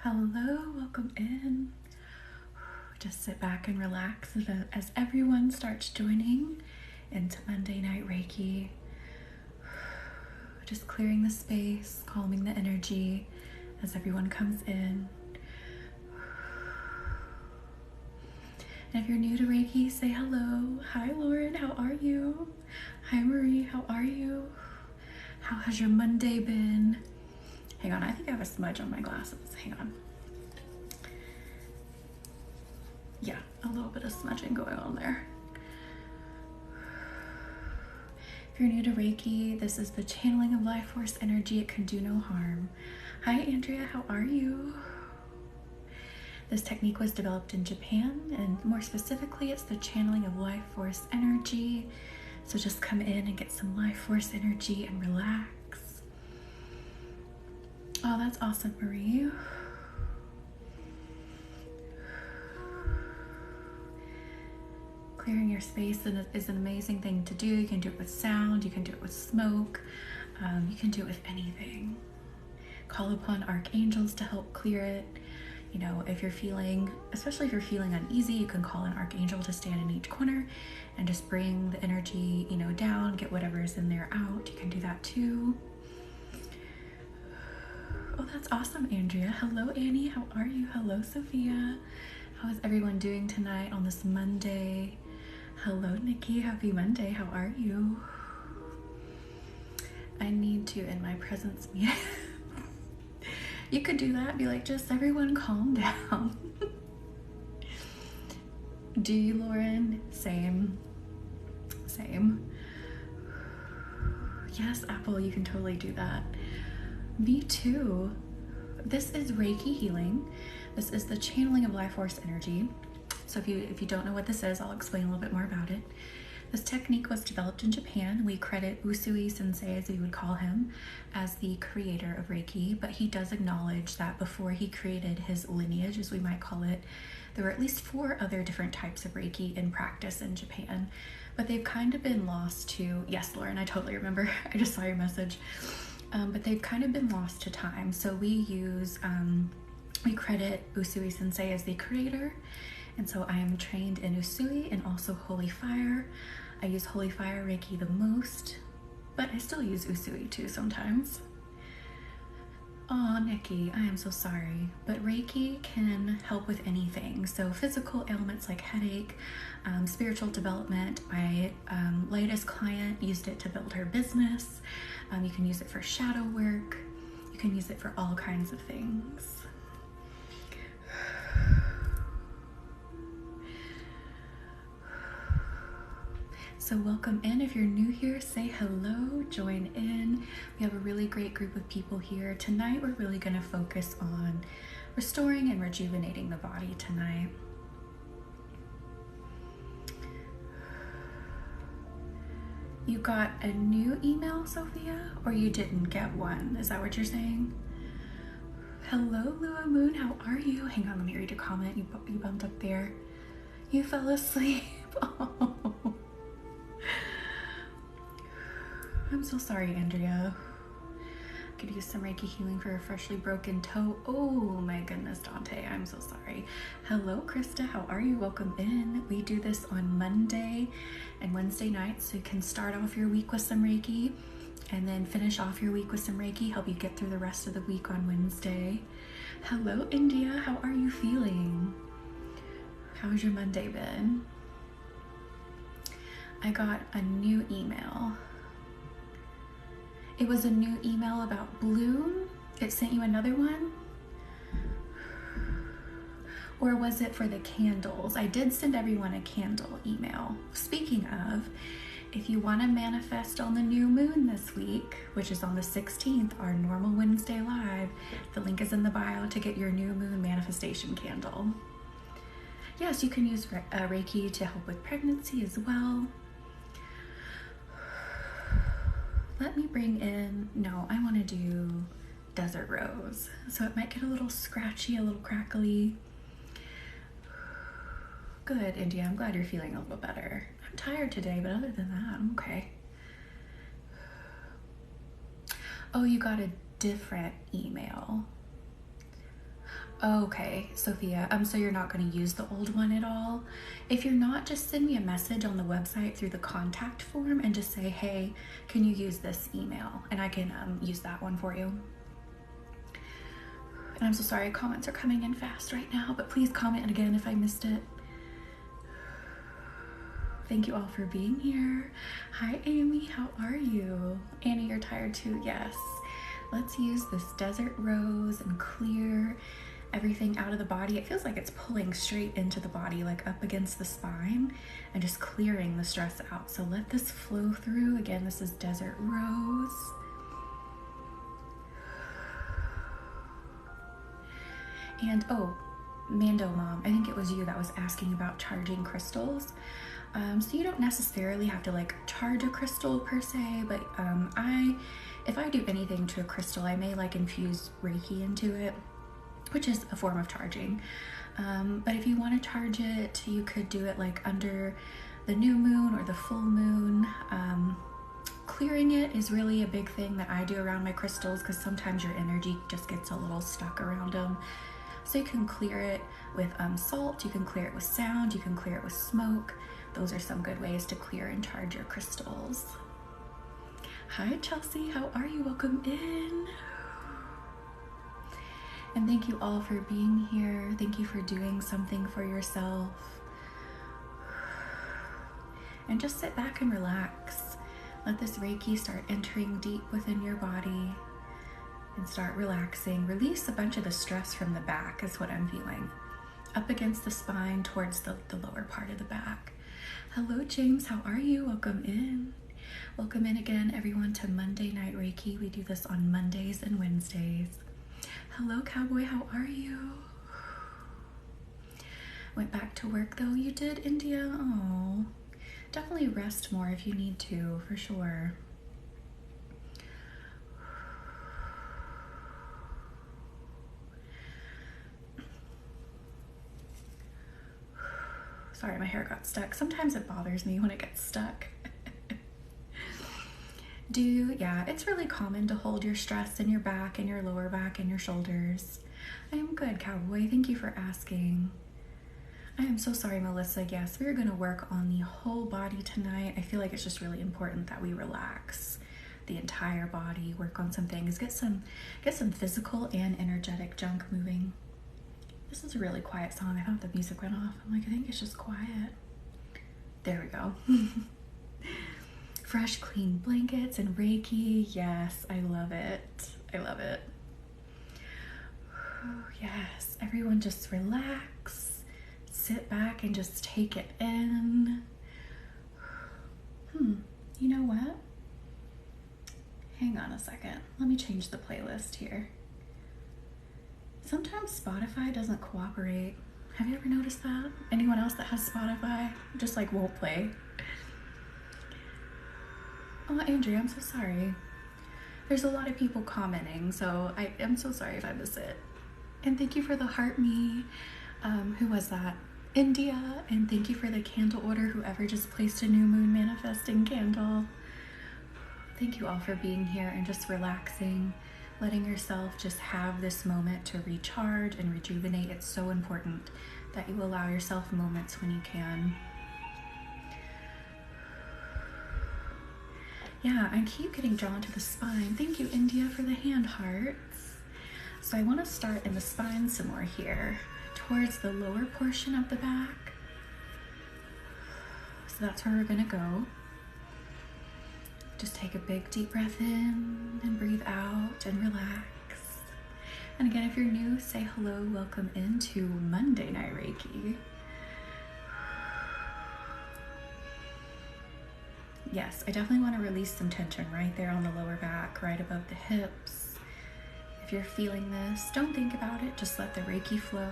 Hello, welcome in. Just sit back and relax as everyone starts joining into Monday Night Reiki. Just clearing the space, calming the energy as everyone comes in. And if you're new to Reiki, say hello. Hi, Lauren, how are you? Hi, Marie, how are you? How has your Monday been? Hang on, I think I have a smudge on my glasses. Hang on. Yeah, a little bit of smudging going on there. If you're new to Reiki, this is the channeling of life force energy. It can do no harm. Hi, Andrea, how are you? This technique was developed in Japan, and more specifically, it's the channeling of life force energy. So just come in and get some life force energy and relax. Oh, that's awesome, Marie. Clearing your space is an amazing thing to do. You can do it with sound, you can do it with smoke, you can do it with anything. Call upon archangels to help clear it. You know, if you're feeling, especially if you're feeling uneasy, you can call an archangel to stand in each corner and just bring the energy, down, get whatever is in there out. You can do that too. Oh, that's awesome, Andrea. Hello, Annie. How are you? Hello, Sophia. How is everyone doing tonight on this Monday? Hello, Nikki. Happy Monday. How are you? I need to, in my presence meeting. You could do that. Be like, just everyone calm down. Do you, Lauren? Same. Yes, Apple, you can totally do that. Me too. This is Reiki healing. This is the channeling of life force energy. So if you don't know what this is, I'll explain a little bit more about it. This technique was developed in Japan. We credit Usui Sensei, as we would call him, as the creator of Reiki, but he does acknowledge that before he created his lineage, as we might call it, there were at least 4 other different types of Reiki in practice in Japan, but they've kind of been lost to, yes, Lauren, I totally remember. I just saw your message. But they've kind of been lost to time. So we credit Usui Sensei as the creator. And so I am trained in Usui and also Holy Fire. I use Holy Fire Reiki the most, but I still use Usui too sometimes. Oh, Nikki, I am so sorry. But Reiki can help with anything. So physical ailments like headache, spiritual development. My latest client used it to build her business. You can use it for shadow work. You can use it for all kinds of things. So welcome in. If you're new here, say hello, join in. We have a really great group of people here. Tonight, we're really going to focus on restoring and rejuvenating the body tonight. You got a new email, Sophia, or you didn't get one? Is that what you're saying? Hello, Lua Moon, how are you? Hang on, let me read your comment. You bumped up there. You fell asleep. Oh. I'm so sorry, Andrea. I could use some Reiki healing for a freshly broken toe. Oh my goodness, Dante, I'm so sorry. Hello, Krista, how are you? Welcome in. We do this on Monday and Wednesday nights, so you can start off your week with some Reiki and then finish off your week with some Reiki, help you get through the rest of the week on Wednesday. Hello, India, how are you feeling? How has your Monday been? I got a new email. It was a new email about Bloom. It sent you another one? Or was it for the candles? I did send everyone a candle email. Speaking of, if you want to manifest on the new moon this week, which is on the 16th, our normal Wednesday live, the link is in the bio to get your new moon manifestation candle. Yes, you can use Reiki to help with pregnancy as well. Let me bring in, no, I want to do Desert Rose. So it might get a little scratchy, a little crackly. Good, India, I'm glad you're feeling a little better. I'm tired today, but other than that, I'm okay. Oh, you got a different email. Okay, Sophia, so you're not going to use the old one at all? If you're not, just send me a message on the website through the contact form and just say, hey, can you use this email? And I can use that one for you. And I'm so sorry, comments are coming in fast right now, but please comment again if I missed it. Thank you all for being here. Hi, Amy, how are you? Annie, you're tired too, yes. Let's use this desert rose and clear everything out of the body. It feels like it's pulling straight into the body, like up against the spine, and just clearing the stress out. So let this flow through. Again, this is desert rose. And oh, Mando Mom, I think it was you that was asking about charging crystals. So you don't necessarily have to like charge a crystal per se, but if I do anything to a crystal, I may like infuse Reiki into it, which is a form of charging. But if you want to charge it, you could do it like under the new moon or the full moon. Clearing it is really a big thing that I do around my crystals, because sometimes your energy just gets a little stuck around them. So you can clear it with salt, you can clear it with sound, you can clear it with smoke. Those are some good ways to clear and charge your crystals. Hi Chelsea, how are you? Welcome in. And thank you all for being here. Thank you for doing something for yourself. And just sit back and relax. Let this Reiki start entering deep within your body and start relaxing. Release a bunch of the stress from the back is what I'm feeling. Up against the spine towards the lower part of the back. Hello James, how are you? Welcome in. Welcome in again everyone to Monday Night Reiki. We do this on Mondays and Wednesdays. Hello Cowboy, how are you? Went back to work though, you did, India? Oh, definitely rest more if you need to, for sure. Sorry, my hair got stuck. Sometimes it bothers me when it gets stuck. Yeah, it's really common to hold your stress in your back and your lower back and your shoulders. I am good, Cowboy. Thank you for asking. I am so sorry, Melissa. Yes, we're going to work on the whole body tonight. I feel like it's just really important that we relax the entire body, work on some things, get some physical and energetic junk moving. This is a really quiet song. I thought the music went off. I'm like, I think it's just quiet. There we go. Fresh, clean blankets and Reiki. Yes, I love it. I love it. Yes, everyone just relax. Sit back and just take it in. You know what? Hang on a second. Let me change the playlist here. Sometimes Spotify doesn't cooperate. Have you ever noticed that? Anyone else that has Spotify just like won't play? Oh, Andrea, I'm so sorry. There's a lot of people commenting, so I am so sorry if I miss it. And thank you for the heart me. Who was that? India. And thank you for the candle order, whoever just placed a new moon manifesting candle. Thank you all for being here and just relaxing, letting yourself just have this moment to recharge and rejuvenate. It's so important that you allow yourself moments when you can. Yeah, I keep getting drawn to the spine. Thank you, India, for the hand hearts. So I want to start in the spine some more here, towards the lower portion of the back. So that's where we're gonna go. Just take a big deep breath in and breathe out and relax. And again, if you're new, say hello, welcome into Monday Night Reiki. Yes, I definitely want to release some tension right there on the lower back, right above the hips. If you're feeling this, don't think about it, just let the Reiki flow.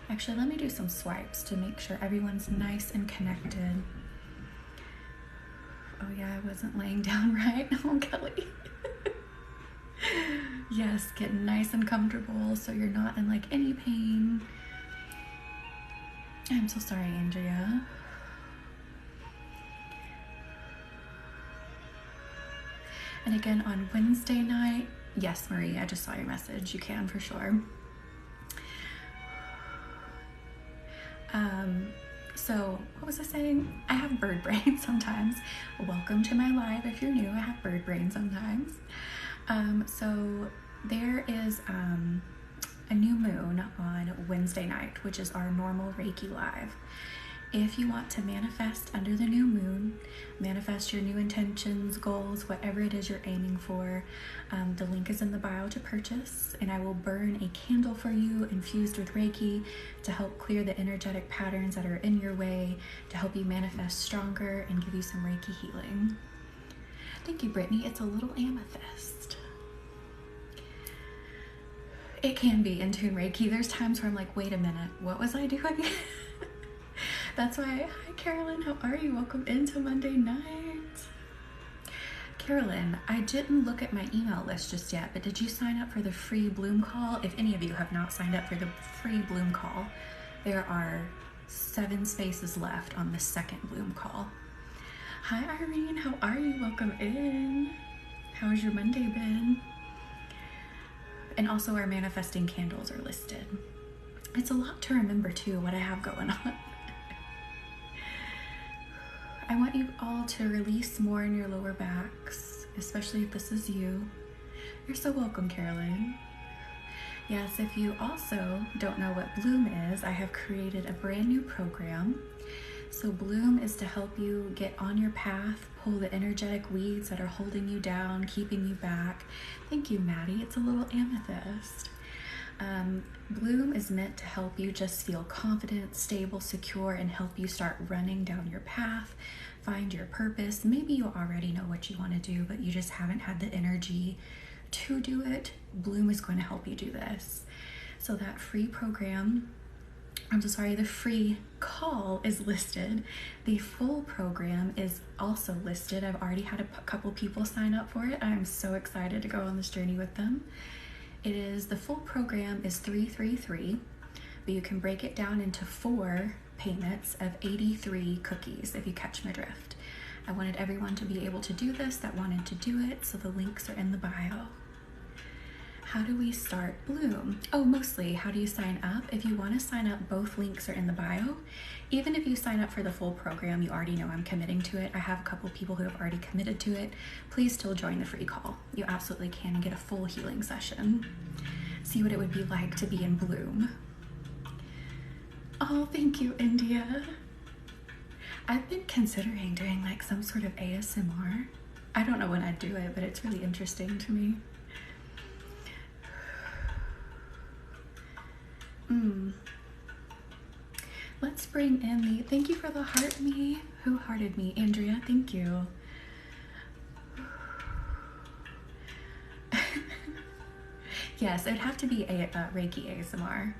Actually, let me do some swipes to make sure everyone's nice and connected. Oh yeah, I wasn't laying down right. Oh, Kelly. Yes, get nice and comfortable so you're not in like any pain. I'm so sorry, Andrea. And again on Wednesday night, yes, Marie, I just saw your message. You can for sure. So what was I saying? I have bird brain sometimes. Welcome to my live. If you're new, I have bird brain sometimes. So there is a new moon on Wednesday night, which is our normal Reiki live. If you want to manifest under the new moon, manifest your new intentions, goals, whatever it is you're aiming for, the link is in the bio to purchase, and I will burn a candle for you infused with Reiki to help clear the energetic patterns that are in your way, to help you manifest stronger and give you some Reiki healing. Thank you, Brittany. It's a little amethyst. It can be in tune Reiki. There's times where I'm like, wait a minute, what was I doing? That's why, hi Carolyn, how are you? Welcome into Monday night. Carolyn, I didn't look at my email list just yet, but did you sign up for the free Bloom call? If any of you have not signed up for the free Bloom call, there are 7 spaces left on the second Bloom call. Hi Irene, how are you? Welcome in. How's your Monday been? And also our manifesting candles are listed. It's a lot to remember too, what I have going on. I want you all to release more in your lower backs, especially if this is you. You're so welcome, Carolyn. Yes, if you also don't know what Bloom is, I have created a brand new program. So Bloom is to help you get on your path, pull the energetic weeds that are holding you down, keeping you back. Thank you, Maddie. It's a little amethyst. Bloom is meant to help you just feel confident, stable, secure, and help you start running down your path, find your purpose. Maybe you already know what you want to do, but you just haven't had the energy to do it. Bloom is going to help you do this. So that free program, the free call is listed. The full program is also listed. I've already had a couple people sign up for it. I'm so excited to go on this journey with them. The full program is $333, but you can break it down into 4 payments of 83 cookies, if you catch my drift. I wanted everyone to be able to do this that wanted to do it, so the links are in the bio. How do we start Bloom? Oh, mostly, how do you sign up? If you want to sign up, both links are in the bio. Even if you sign up for the full program, you already know I'm committing to it. I have a couple people who have already committed to it. Please still join the free call. You absolutely can and get a full healing session. See what it would be like to be in Bloom. Oh, thank you, India. I've been considering doing like some sort of ASMR. I don't know when I'd do it, but it's really interesting to me. Let's bring in thank you for the heart me. Who hearted me? Andrea, thank you. Yes, it would have to be a Reiki ASMR.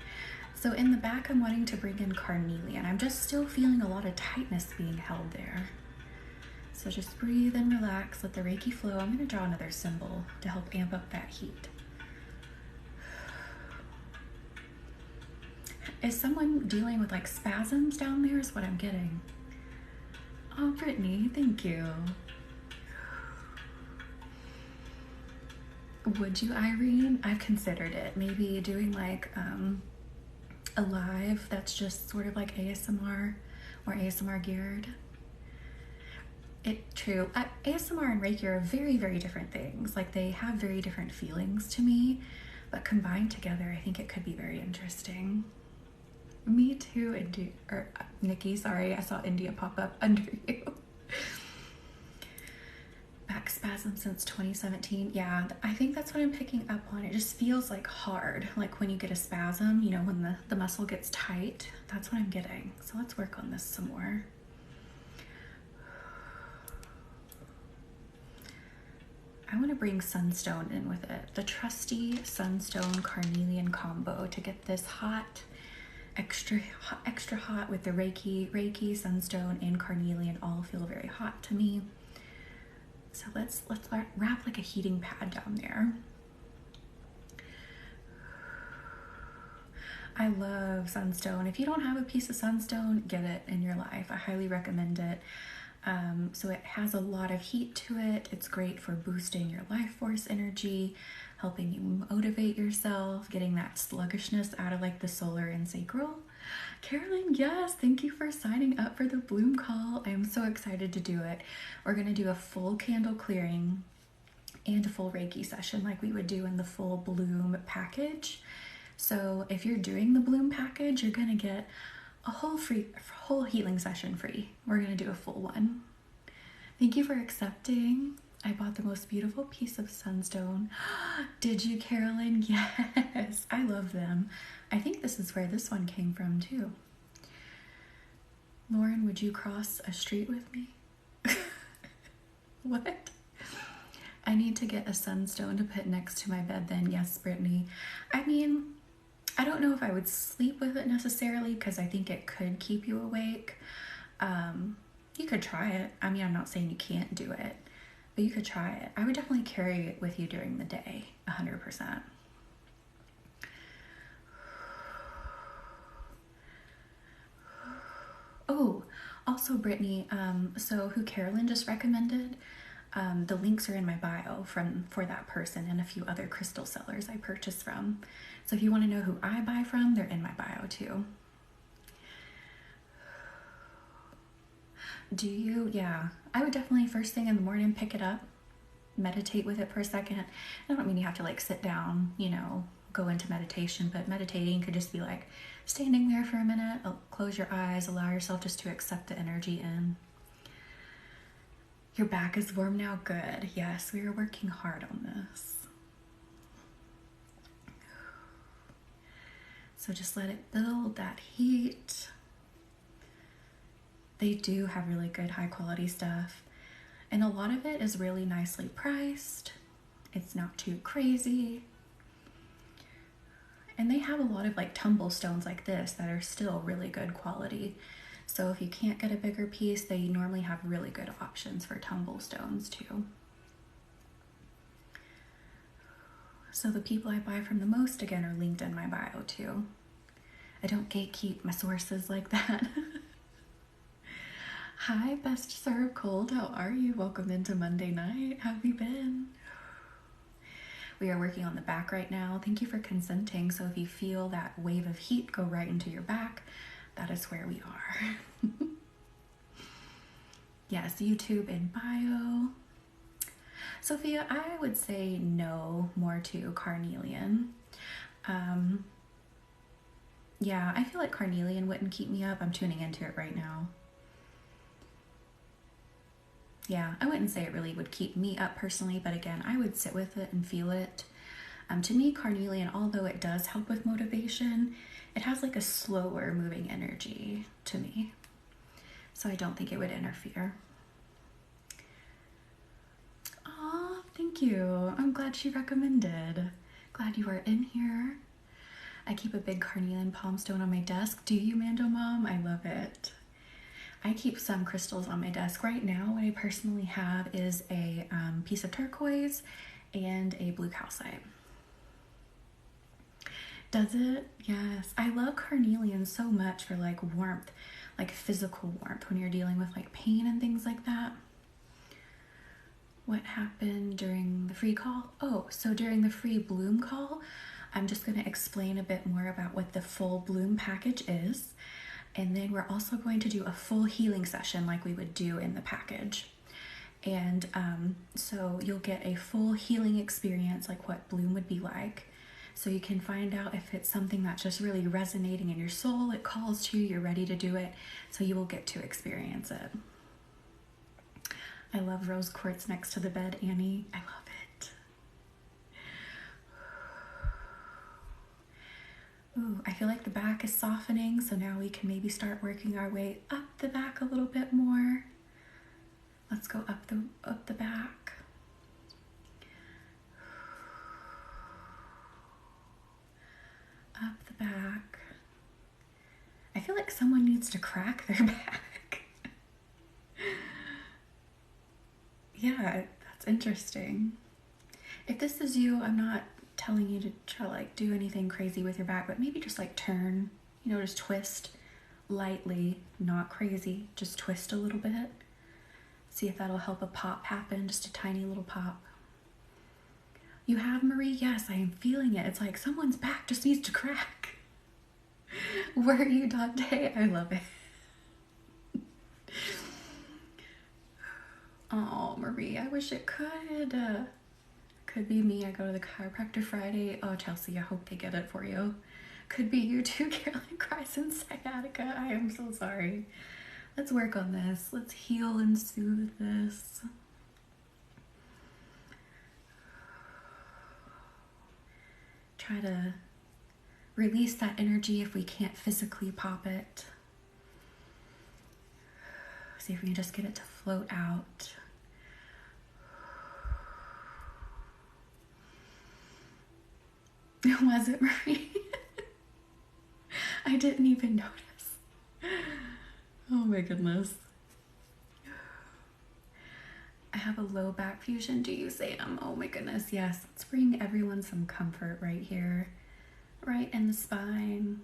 So in the back, I'm wanting to bring in carnelian. I'm just still feeling a lot of tightness being held there. So just breathe and relax, let the Reiki flow. I'm gonna draw another symbol to help amp up that heat. Is someone dealing with like spasms down there is what I'm getting. Oh, Brittany, thank you. Would you, Irene? I've considered it. Maybe doing like a live that's just sort of like ASMR or ASMR geared. True. ASMR and Reiki are very, very different things. Like they have very different feelings to me, but combined together, I think it could be very interesting. Me too, Nikki, sorry, I saw India pop up under you. Back spasm since 2017. Yeah, I think that's what I'm picking up on. It just feels like hard, like when you get a spasm, you know, when the muscle gets tight. That's what I'm getting. So let's work on this some more. I want to bring sunstone in with it. The trusty sunstone carnelian combo to get this hot, extra hot with the Reiki, sunstone, and carnelian all feel very hot to me. So let's wrap like a heating pad down there. I love sunstone. If you don't have a piece of sunstone, get it in your life. I highly recommend it. So it has a lot of heat to it. It's great for boosting your life force energy, helping you motivate yourself, getting that sluggishness out of like the solar and sacral. Carolyn, yes, thank you for signing up for the bloom call. I am so excited to do it. We're going to do a full candle clearing and a full Reiki session like we would do in the full bloom package. So if you're doing the bloom package, you're going to get a whole healing session free. We're going to do a full one. Thank you for accepting. I bought the most beautiful piece of sunstone. Did you, Carolyn? Yes, I love them. I think this is where this one came from too. Lauren, would you cross a street with me? What? I need to get a sunstone to put next to my bed then. Yes, Brittany. I mean, I don't know if I would sleep with it necessarily because I think it could keep you awake. You could try it. I mean, I'm not saying you can't do it, but you could try it. I would definitely carry it with you during the day, 100%. Oh, also Brittany, so who Carolyn just recommended, the links are in my bio for that person and a few other crystal sellers I purchased from. So if you want to know who I buy from, they're in my bio too. Do you? Yeah, I would definitely first thing in the morning pick it up, meditate with it for a second. I don't mean you have to like sit down, go into meditation, but meditating could just be like standing there for a minute, close your eyes, allow yourself just to accept the energy in. Your back is warm now? Good. Yes, we are working hard on this. So just let it build that heat. They do have really good high quality stuff. And a lot of it is really nicely priced. It's not too crazy. And they have a lot of like tumble stones like this that are still really good quality. So if you can't get a bigger piece, they normally have really good options for tumble stones too. So the people I buy from the most, again, are linked in my bio too. I don't gatekeep my sources like that. Hi, Best Served Cold. How are you? Welcome into Monday night. How have you been? We are working on the back right now. Thank you for consenting. So if you feel that wave of heat go right into your back, that is where we are. Yes, YouTube in bio. Sophia, I would say no more to carnelian. Yeah, I feel like carnelian wouldn't keep me up. I'm tuning into it right now. Yeah, I wouldn't say it really would keep me up personally, but again, I would sit with it and feel it. To me, carnelian, although it does help with motivation, it has like a slower moving energy to me. So I don't think it would interfere. Aw, thank you. I'm glad she recommended. Glad you are in here. I keep a big carnelian palm stone on my desk. Do you, Mando Mom? I love it. I keep some crystals on my desk right now. What I personally have is a piece of turquoise and a blue calcite. Does it? Yes. I love carnelian so much for like warmth, like physical warmth when you're dealing with like pain and things like that. What happened during the free call? Oh, so during the free bloom call, I'm just going to explain a bit more about what the full bloom package is. And then we're also going to do a full healing session like we would do in the package. And so you'll get a full healing experience like what bloom would be like. So you can find out if it's something that's just really resonating in your soul, it calls to you, you're ready to do it, so you will get to experience it. I love rose quartz next to the bed, Annie. I love it. Ooh, I feel like the back is softening, so now we can maybe start working our way up the back a little bit more. Let's go up the back. Up the back. I feel like someone needs to crack their back. Yeah, that's interesting. If this is you, I'm not telling you to try like do anything crazy with your back, but maybe just like turn, just twist lightly, not crazy, just twist a little bit. See if that'll help a pop happen, just a tiny little pop. You have, Marie? Yes, I am feeling it. It's like someone's back just needs to crack. Were you, Dante? I love it. Oh, Marie, I wish it could. Could be me. I go to the chiropractor Friday. Oh, Chelsea, I hope they get it for you. Could be you too, Caroline cries in sciatica. I am so sorry. Let's work on this. Let's heal and soothe this. Try to release that energy if we can't physically pop it. See if we can just get it to float out. Was it, Marie? I didn't even notice. Oh my goodness. I have a low back fusion. Do you, Sam? Oh my goodness, yes. Let's bring everyone some comfort right here. Right in the spine.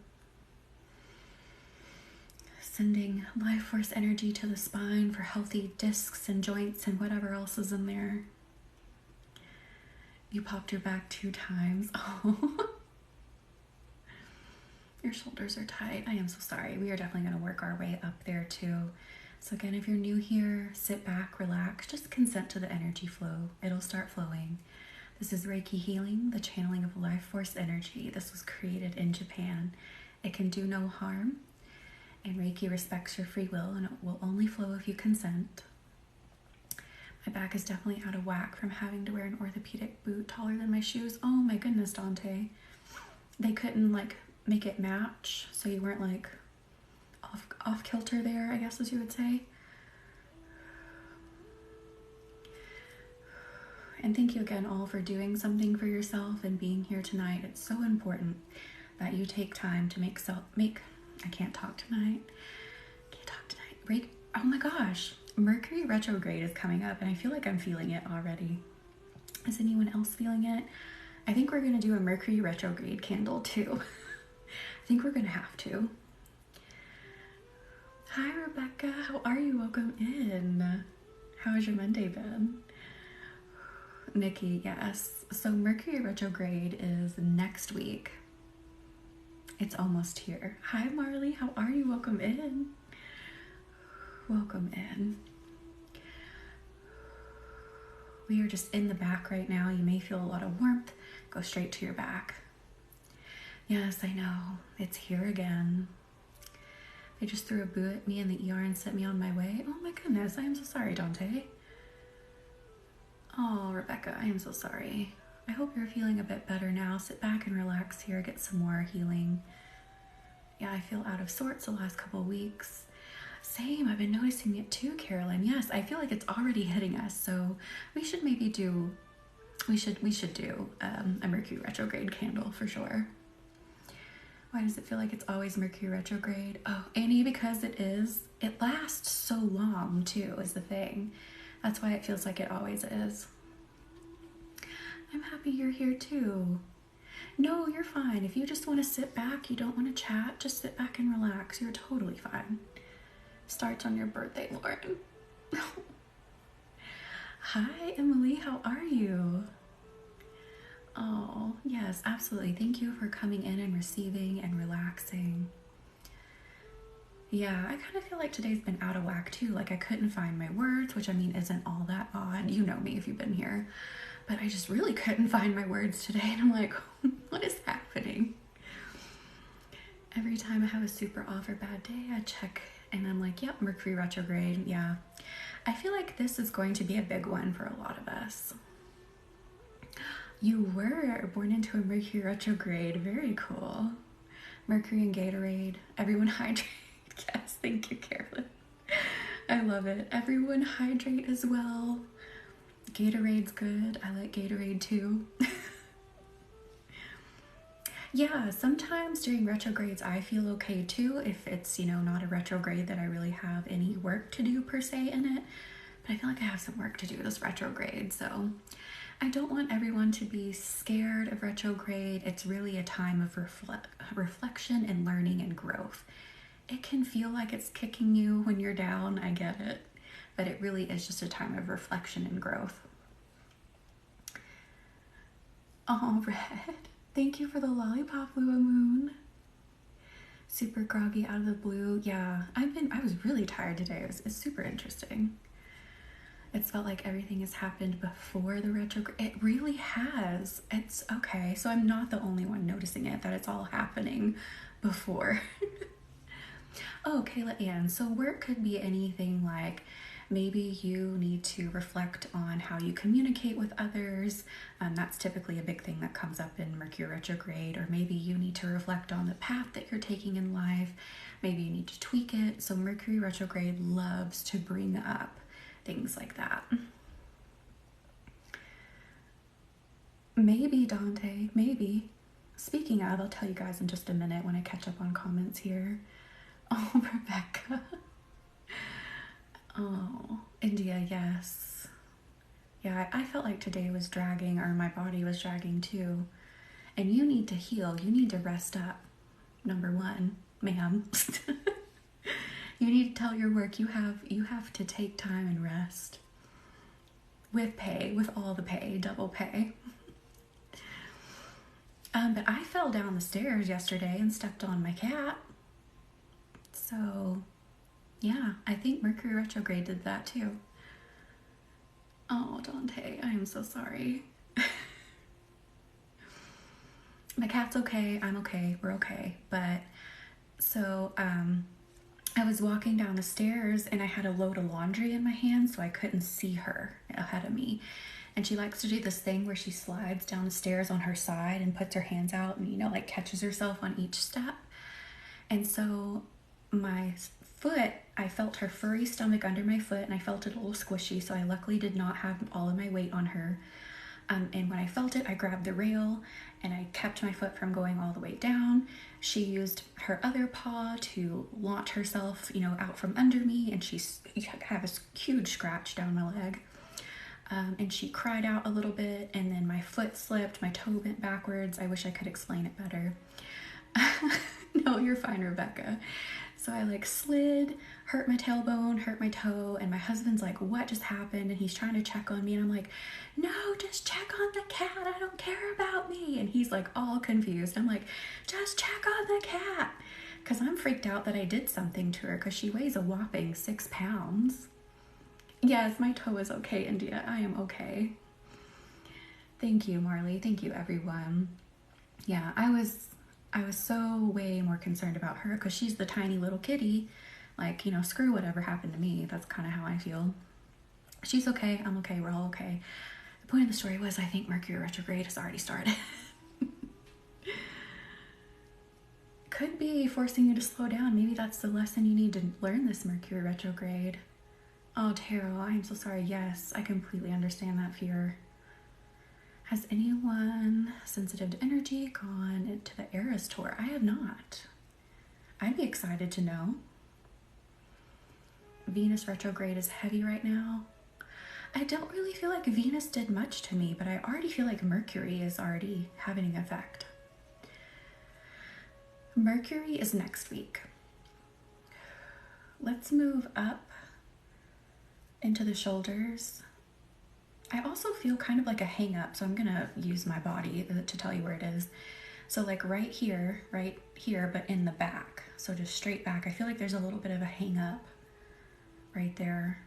Sending life force energy to the spine for healthy discs and joints and whatever else is in there. You popped your back 2 times. Oh. Your shoulders are tight. I am so sorry. We are definitely going to work our way up there too. So again, if you're new here, sit back, relax, just consent to the energy flow. It'll start flowing. This is Reiki healing, the channeling of life force energy. This was created in Japan. It can do no harm, and Reiki respects your free will, and it will only flow if you consent. My back is definitely out of whack from having to wear an orthopedic boot taller than my shoes. Oh my goodness, Dante. They couldn't make it match, so you weren't off kilter there, I guess as you would say. And thank you again all for doing something for yourself and being here tonight. It's so important that you take time to I can't talk tonight. Oh my gosh, Mercury retrograde is coming up and I feel like I'm feeling it already. Is anyone else feeling it? I think we're gonna do a Mercury retrograde candle too. I think we're gonna have to. Hi Rebecca, how are you? Welcome in. How has your Monday been? Nikki, yes. So Mercury retrograde is next week. It's almost here. Hi Marley, how are you? Welcome in. Welcome in. We are just in the back right now. You may feel a lot of warmth. Go straight to your back. Yes, I know. It's here again. They just threw a boot at me in the ER and sent me on my way. Oh my goodness, I am so sorry, Dante. Oh, Rebecca, I am so sorry. I hope you're feeling a bit better now. Sit back and relax here, get some more healing. Yeah, I feel out of sorts the last couple of weeks. Same, I've been noticing it too, Carolyn. Yes, I feel like it's already hitting us, so we should maybe do, we should do a Mercury retrograde candle for sure. Why does it feel like it's always Mercury retrograde? Oh, Annie, because it lasts so long too, is the thing. That's why it feels like it always is. I'm happy you're here too. No, you're fine. If you just want to sit back, you don't want to chat, just sit back and relax. You're totally fine. Starts on your birthday, Lauren. Hi, Emily. How are you? Oh, yes, absolutely. Thank you for coming in and receiving and relaxing. Yeah, I kind of feel like today's been out of whack too. Like I couldn't find my words, which I mean isn't all that odd. You know me if you've been here. But I just really couldn't find my words today. And I'm like, what is happening? Every time I have a super off or bad day, I check and I'm like, yep, Mercury retrograde. Yeah, I feel like this is going to be a big one for a lot of us. You were born into a Mercury retrograde. Very cool. Mercury and Gatorade. Everyone hydrate. Yes, thank you, Carolyn. I love it. Everyone hydrate as well. Gatorade's good. I like Gatorade too. Yeah, sometimes during retrogrades I feel okay too if it's, not a retrograde that I really have any work to do per se in it. But I feel like I have some work to do this retrograde, so I don't want everyone to be scared of retrograde. It's really a time of reflection and learning and growth. It can feel like it's kicking you when you're down, I get it, but it really is just a time of reflection and growth. Oh, Red, thank you for the lollipop, Lua Moon. Super groggy out of the blue. Yeah, I was really tired today. It's super interesting. It's felt like everything has happened before the retrograde. It really has. It's okay. So I'm not the only one noticing it, that it's all happening before. Oh, Kayla Ann. So work could be anything like maybe you need to reflect on how you communicate with others. That's typically a big thing that comes up in Mercury retrograde. Or maybe you need to reflect on the path that you're taking in life. Maybe you need to tweak it. So Mercury retrograde loves to bring up things like that. Maybe, Dante, maybe. Speaking of, I'll tell you guys in just a minute when I catch up on comments here. Oh, Rebecca. Oh, India, yes. Yeah, I felt like today was dragging, or my body was dragging too. And you need to heal. You need to rest up. Number one, ma'am. You need to tell your work you have to take time and rest. With pay, with all the pay, double pay. But I fell down the stairs yesterday and stepped on my cat. So, yeah, I think Mercury retrograde did that too. Oh, Dante, I am so sorry. My cat's okay, I'm okay, we're okay. But, so, I was walking down the stairs and I had a load of laundry in my hand, so I couldn't see her ahead of me. And she likes to do this thing where she slides down the stairs on her side and puts her hands out and, like catches herself on each step. And so my foot, I felt her furry stomach under my foot and I felt it a little squishy. So I luckily did not have all of my weight on her. And when I felt it, I grabbed the rail and I kept my foot from going all the way down. She used her other paw to launch herself, out from under me, and she had a huge scratch down my leg. And she cried out a little bit, and then my foot slipped, my toe bent backwards. I wish I could explain it better. No, you're fine, Rebecca. So I slid, hurt my tailbone, hurt my toe, and my husband's like, what just happened? And he's trying to check on me, and I'm like, no, just check on the cat, I don't care about me. And he's all confused. I'm like, just check on the cat, because I'm freaked out that I did something to her, because she weighs a whopping 6 pounds. Yes, my toe is okay, India. I am okay. Thank you, Marley. Thank you, everyone. Yeah, I was so way more concerned about her because she's the tiny little kitty. Screw whatever happened to me. That's kind of how I feel. She's okay. I'm okay. We're all okay. The point of the story was I think Mercury retrograde has already started. Could be forcing you to slow down. Maybe that's the lesson you need to learn this Mercury retrograde. Oh, Tarot, I'm so sorry. Yes, I completely understand that fear. Has anyone sensitive to energy gone into the Eras tour? I have not. I'd be excited to know. Venus retrograde is heavy right now. I don't really feel like Venus did much to me, but I already feel like Mercury is already having an effect. Mercury is next week. Let's move up into the shoulders. I also feel kind of like a hang up, so I'm gonna use my body to tell you where it is. So right here, but in the back. So just straight back. I feel like there's a little bit of a hang up right there.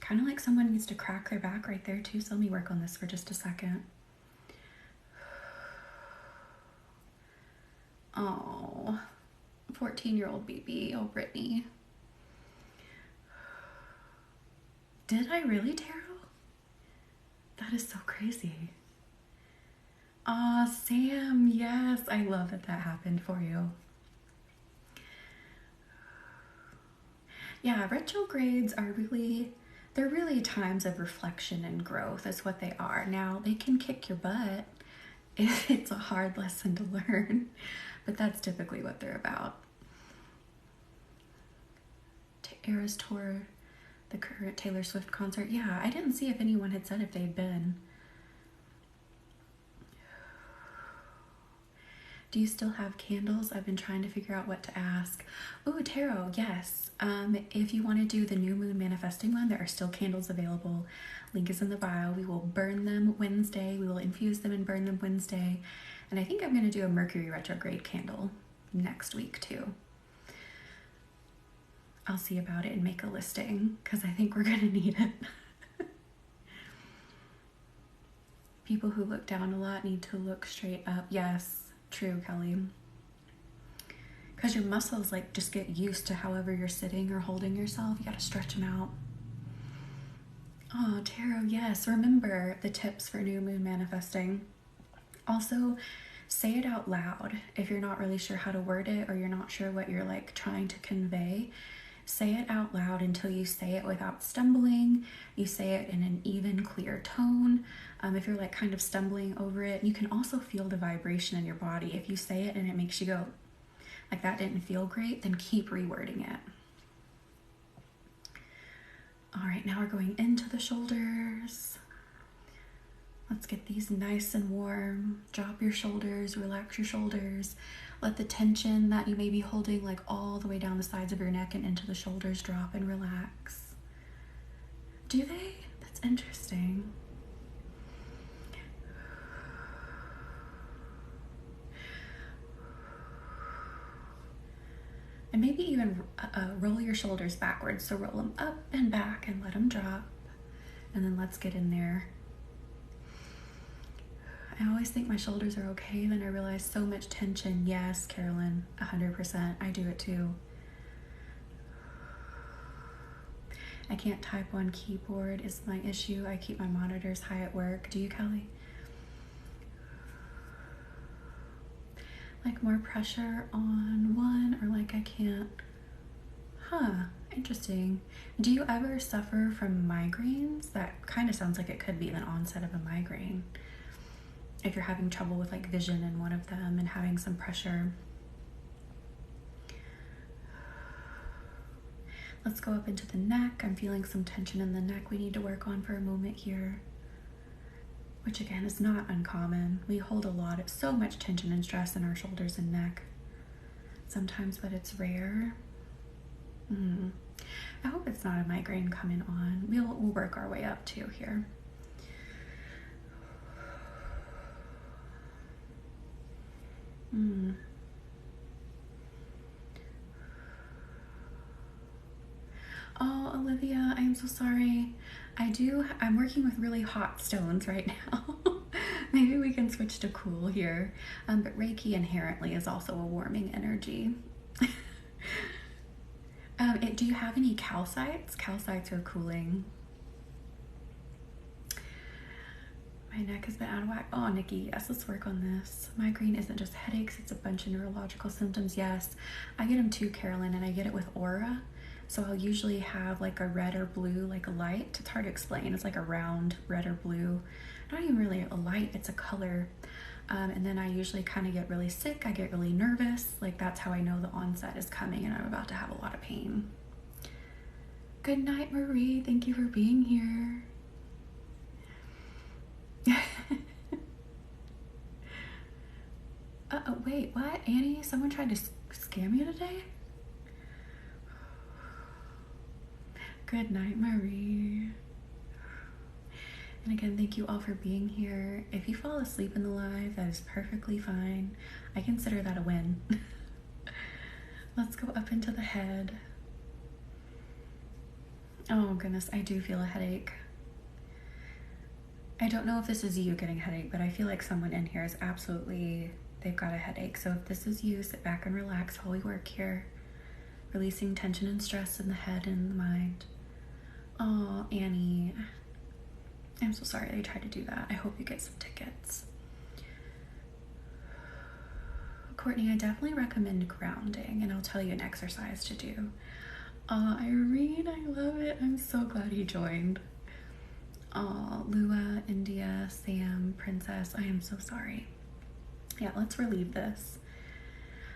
Kind of like someone needs to crack their back right there too. So let me work on this for just a second. Oh, 14-year-old baby. Oh, Brittany. Did I really, Tarot? That is so crazy. Aw, Sam, yes. I love that happened for you. Yeah, retrogrades are they're really times of reflection and growth. That's what they are. Now, they can kick your butt if it's a hard lesson to learn, but that's typically what they're about. Eras tour, the current Taylor Swift concert. Yeah, I didn't see if anyone had said if they'd been. Do you still have candles? I've been trying to figure out what to ask. Oh, Tarot, yes. If you want to do the new moon manifesting one, there are still candles available. Link is in the bio. We will burn them Wednesday. We will infuse them and burn them Wednesday. And I think I'm going to do a Mercury retrograde candle next week too. I'll see about it and make a listing because I think we're going to need it. People who look down a lot need to look straight up. Yes, true, Kelly. Because your muscles like just get used to however you're sitting or holding yourself. You got to stretch them out. Oh, tarot, yes. Remember the tips for new moon manifesting. Also, say it out loud if you're not really sure how to word it or you're not sure what you're like trying to convey. Say it out loud until you say it without stumbling. You say it in an even, clear tone. If you're like kind of stumbling over it, you can also feel the vibration in your body. If you say it and it makes you go, like that didn't feel great, then keep rewording it. All right, now we're going into the shoulders. Let's get these nice and warm. Drop your shoulders, relax your shoulders. Let the tension that you may be holding like all the way down the sides of your neck and into the shoulders drop and relax. Do they? That's interesting. And maybe even roll your shoulders backwards. So roll them up and back and let them drop. And then let's get in there. I always think my shoulders are okay, then I realize so much tension. Yes, Carolyn, 100%. I do it too. I can't type on keyboard is my issue. I keep my monitors high at work. Do you, Kelly? Like more pressure on one, or like I can't? Huh, interesting. Do you ever suffer from migraines? That kind of sounds like it could be the onset of a migraine. If you're having trouble with like vision in one of them and having some pressure. Let's go up into the neck. I'm feeling some tension in the neck we need to work on for a moment here, which again is not uncommon. We hold a lot of so much tension and stress in our shoulders and neck sometimes, but it's rare. I hope it's not a migraine coming on. We'll work our way up too here. Oh, Olivia, I'm so sorry. I'm working with really hot stones right now. Maybe we can switch to cool here. But Reiki inherently is also a warming energy. Do you have any calcites? Calcites are cooling. My neck has been out of whack. Oh, Nikki, yes, let's work on this. Migraine isn't just headaches, it's a bunch of neurological symptoms. Yes, I get them too, Carolyn, and I get it with aura. So I'll usually have like a red or blue, like a light. It's hard to explain. It's like a round red or blue. Not even really a light, it's a color. And then I usually kind of get really sick. I get really nervous. Like that's how I know the onset is coming and I'm about to have a lot of pain. Good night, Marie. Thank you for being here. Wait, what? Annie, someone tried to scam you today? Good night, Marie. And again, thank you all for being here. If you fall asleep in the live, that is perfectly fine. I consider that a win. Let's go up into the head. Oh goodness, I do feel a headache. I don't know if this is you getting a headache, but I feel like someone in here is absolutely, they've got a headache. So if this is you, sit back and relax while we work here. Releasing tension and stress in the head and the mind. Oh, Annie. I'm so sorry they tried to do that. I hope you get some tickets. Courtney, I definitely recommend grounding, and I'll tell you an exercise to do. Irene, I love it. I'm so glad he joined. Lua, India, Sam, Princess, I am so sorry. Yeah, let's relieve this.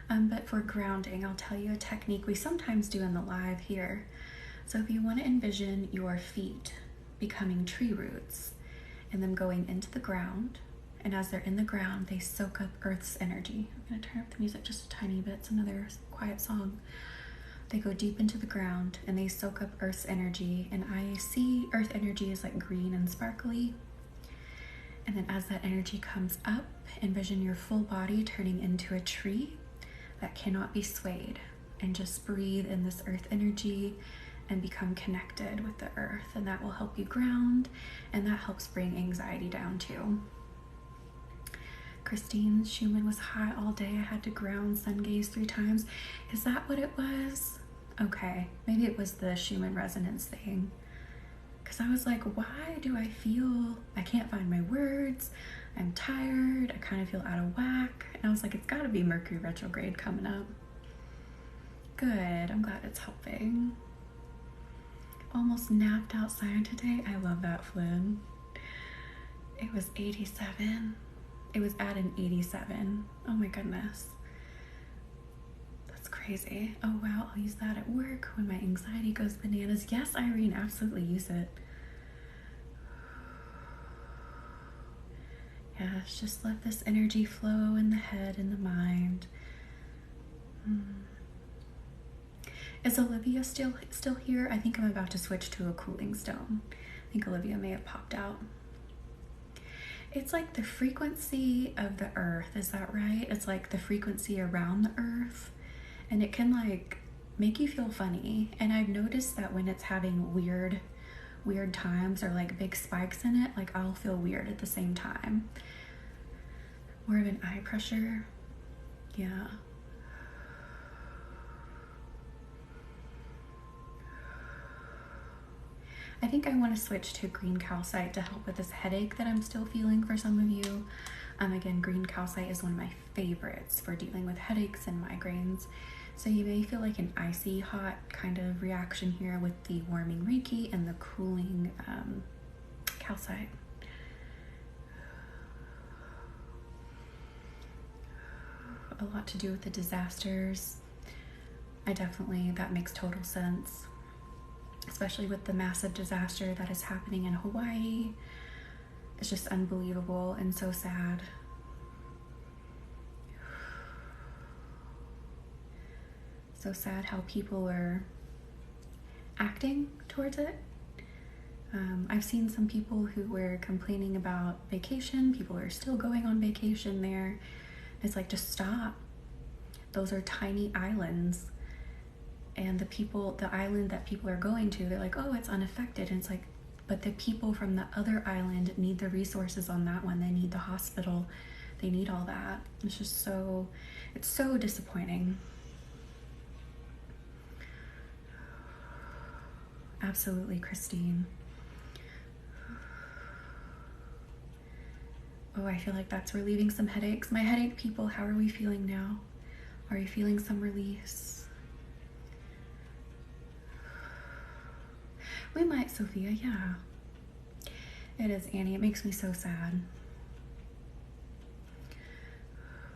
But for grounding, I'll tell you a technique we sometimes do in the live here. So if you want to envision your feet becoming tree roots and them going into the ground, and as they're in the ground, they soak up Earth's energy. I'm going to turn up the music just a tiny bit. It's another quiet song. They go deep into the ground and they soak up Earth's energy, and I see Earth energy is like green and sparkly. And then as that energy comes up, envision your full body turning into a tree that cannot be swayed. And just breathe in this earth energy and become connected with the earth. And that will help you ground, and that helps bring anxiety down too. Christine, Schumann was high all day. I had to ground, sun gaze 3 times. Is that what it was? Okay, maybe it was the Schumann resonance thing. Because I was like, why do I feel, I can't find my words, I'm tired, I kind of feel out of whack. And I was like, it's gotta be Mercury retrograde coming up. Good, I'm glad it's helping. Almost napped outside today. I love that, Flynn. It was 87. It was at an 87. Oh my goodness. That's crazy. Oh wow, I'll use that at work when my anxiety goes bananas. Yes, Irene, absolutely use it. Yes, just let this energy flow in the head and the mind. Is Olivia still here? I think I'm about to switch to a cooling stone. I think Olivia may have popped out. It's like the frequency of the earth, is that right? It's like the frequency around the earth, and it can like make you feel funny. And I've noticed that when it's having weird times or like big spikes in it, like I'll feel weird at the same time. More of an eye pressure. Yeah. I think I want to switch to green calcite to help with this headache that I'm still feeling for some of you. Again, green calcite is one of my favorites for dealing with headaches and migraines. So you may feel like an icy hot kind of reaction here with the warming Reiki and the cooling calcite. A lot to do with the disasters. That makes total sense. Especially with the massive disaster that is happening in Hawaii. It's just unbelievable and so sad. So sad how people are acting towards it. I've seen some people who were complaining about vacation. People are still going on vacation there. It's like, just stop. Those are tiny islands. And the island that people are going to, they're like, oh, it's unaffected. And it's like, but the people from the other island need the resources on that one. They need the hospital. They need all that. It's just it's so disappointing. Absolutely, Christine. Oh, I feel like that's relieving some headaches. My headache people, how are we feeling now? Are you feeling some release? We might, Sophia, yeah. It is, Annie. It makes me so sad.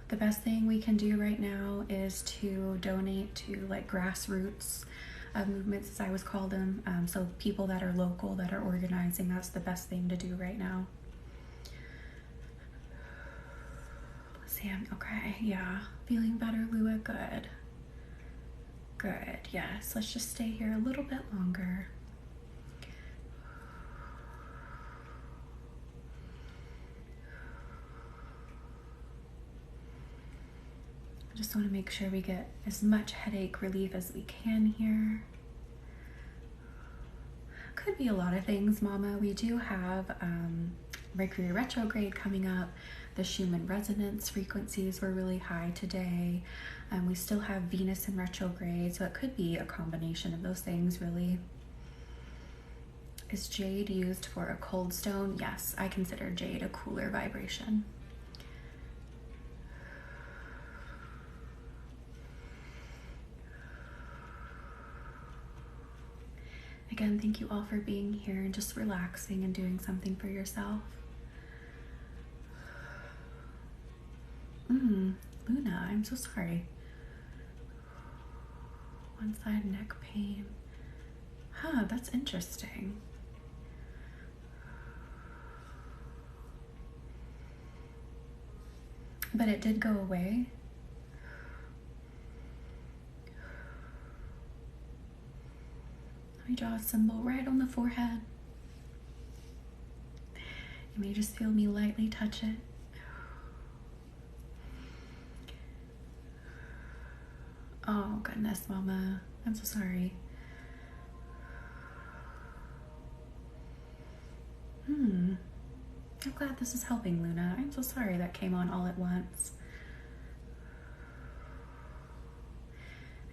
The best thing we can do right now is to donate to like grassroots movements, as I always call them. So people that are local, that are organizing, that's the best thing to do right now. Sam, okay, yeah. Feeling better, Lua? Good. Good, yes. Let's just stay here a little bit longer. I just want to make sure we get as much headache relief as we can here. Could be a lot of things, Mama. We do have Mercury retrograde coming up. The Schumann resonance frequencies were really high today. We still have Venus in retrograde, so it could be a combination of those things, really. Is jade used for a cold stone? Yes, I consider jade a cooler vibration. Again, thank you all for being here and just relaxing and doing something for yourself. Luna, I'm so sorry. One side neck pain. Huh, that's interesting. But it did go away. Let me draw a symbol right on the forehead. You may just feel me lightly touch it. Oh goodness, Mama. I'm so sorry. I'm glad this is helping, Luna. I'm so sorry that came on all at once.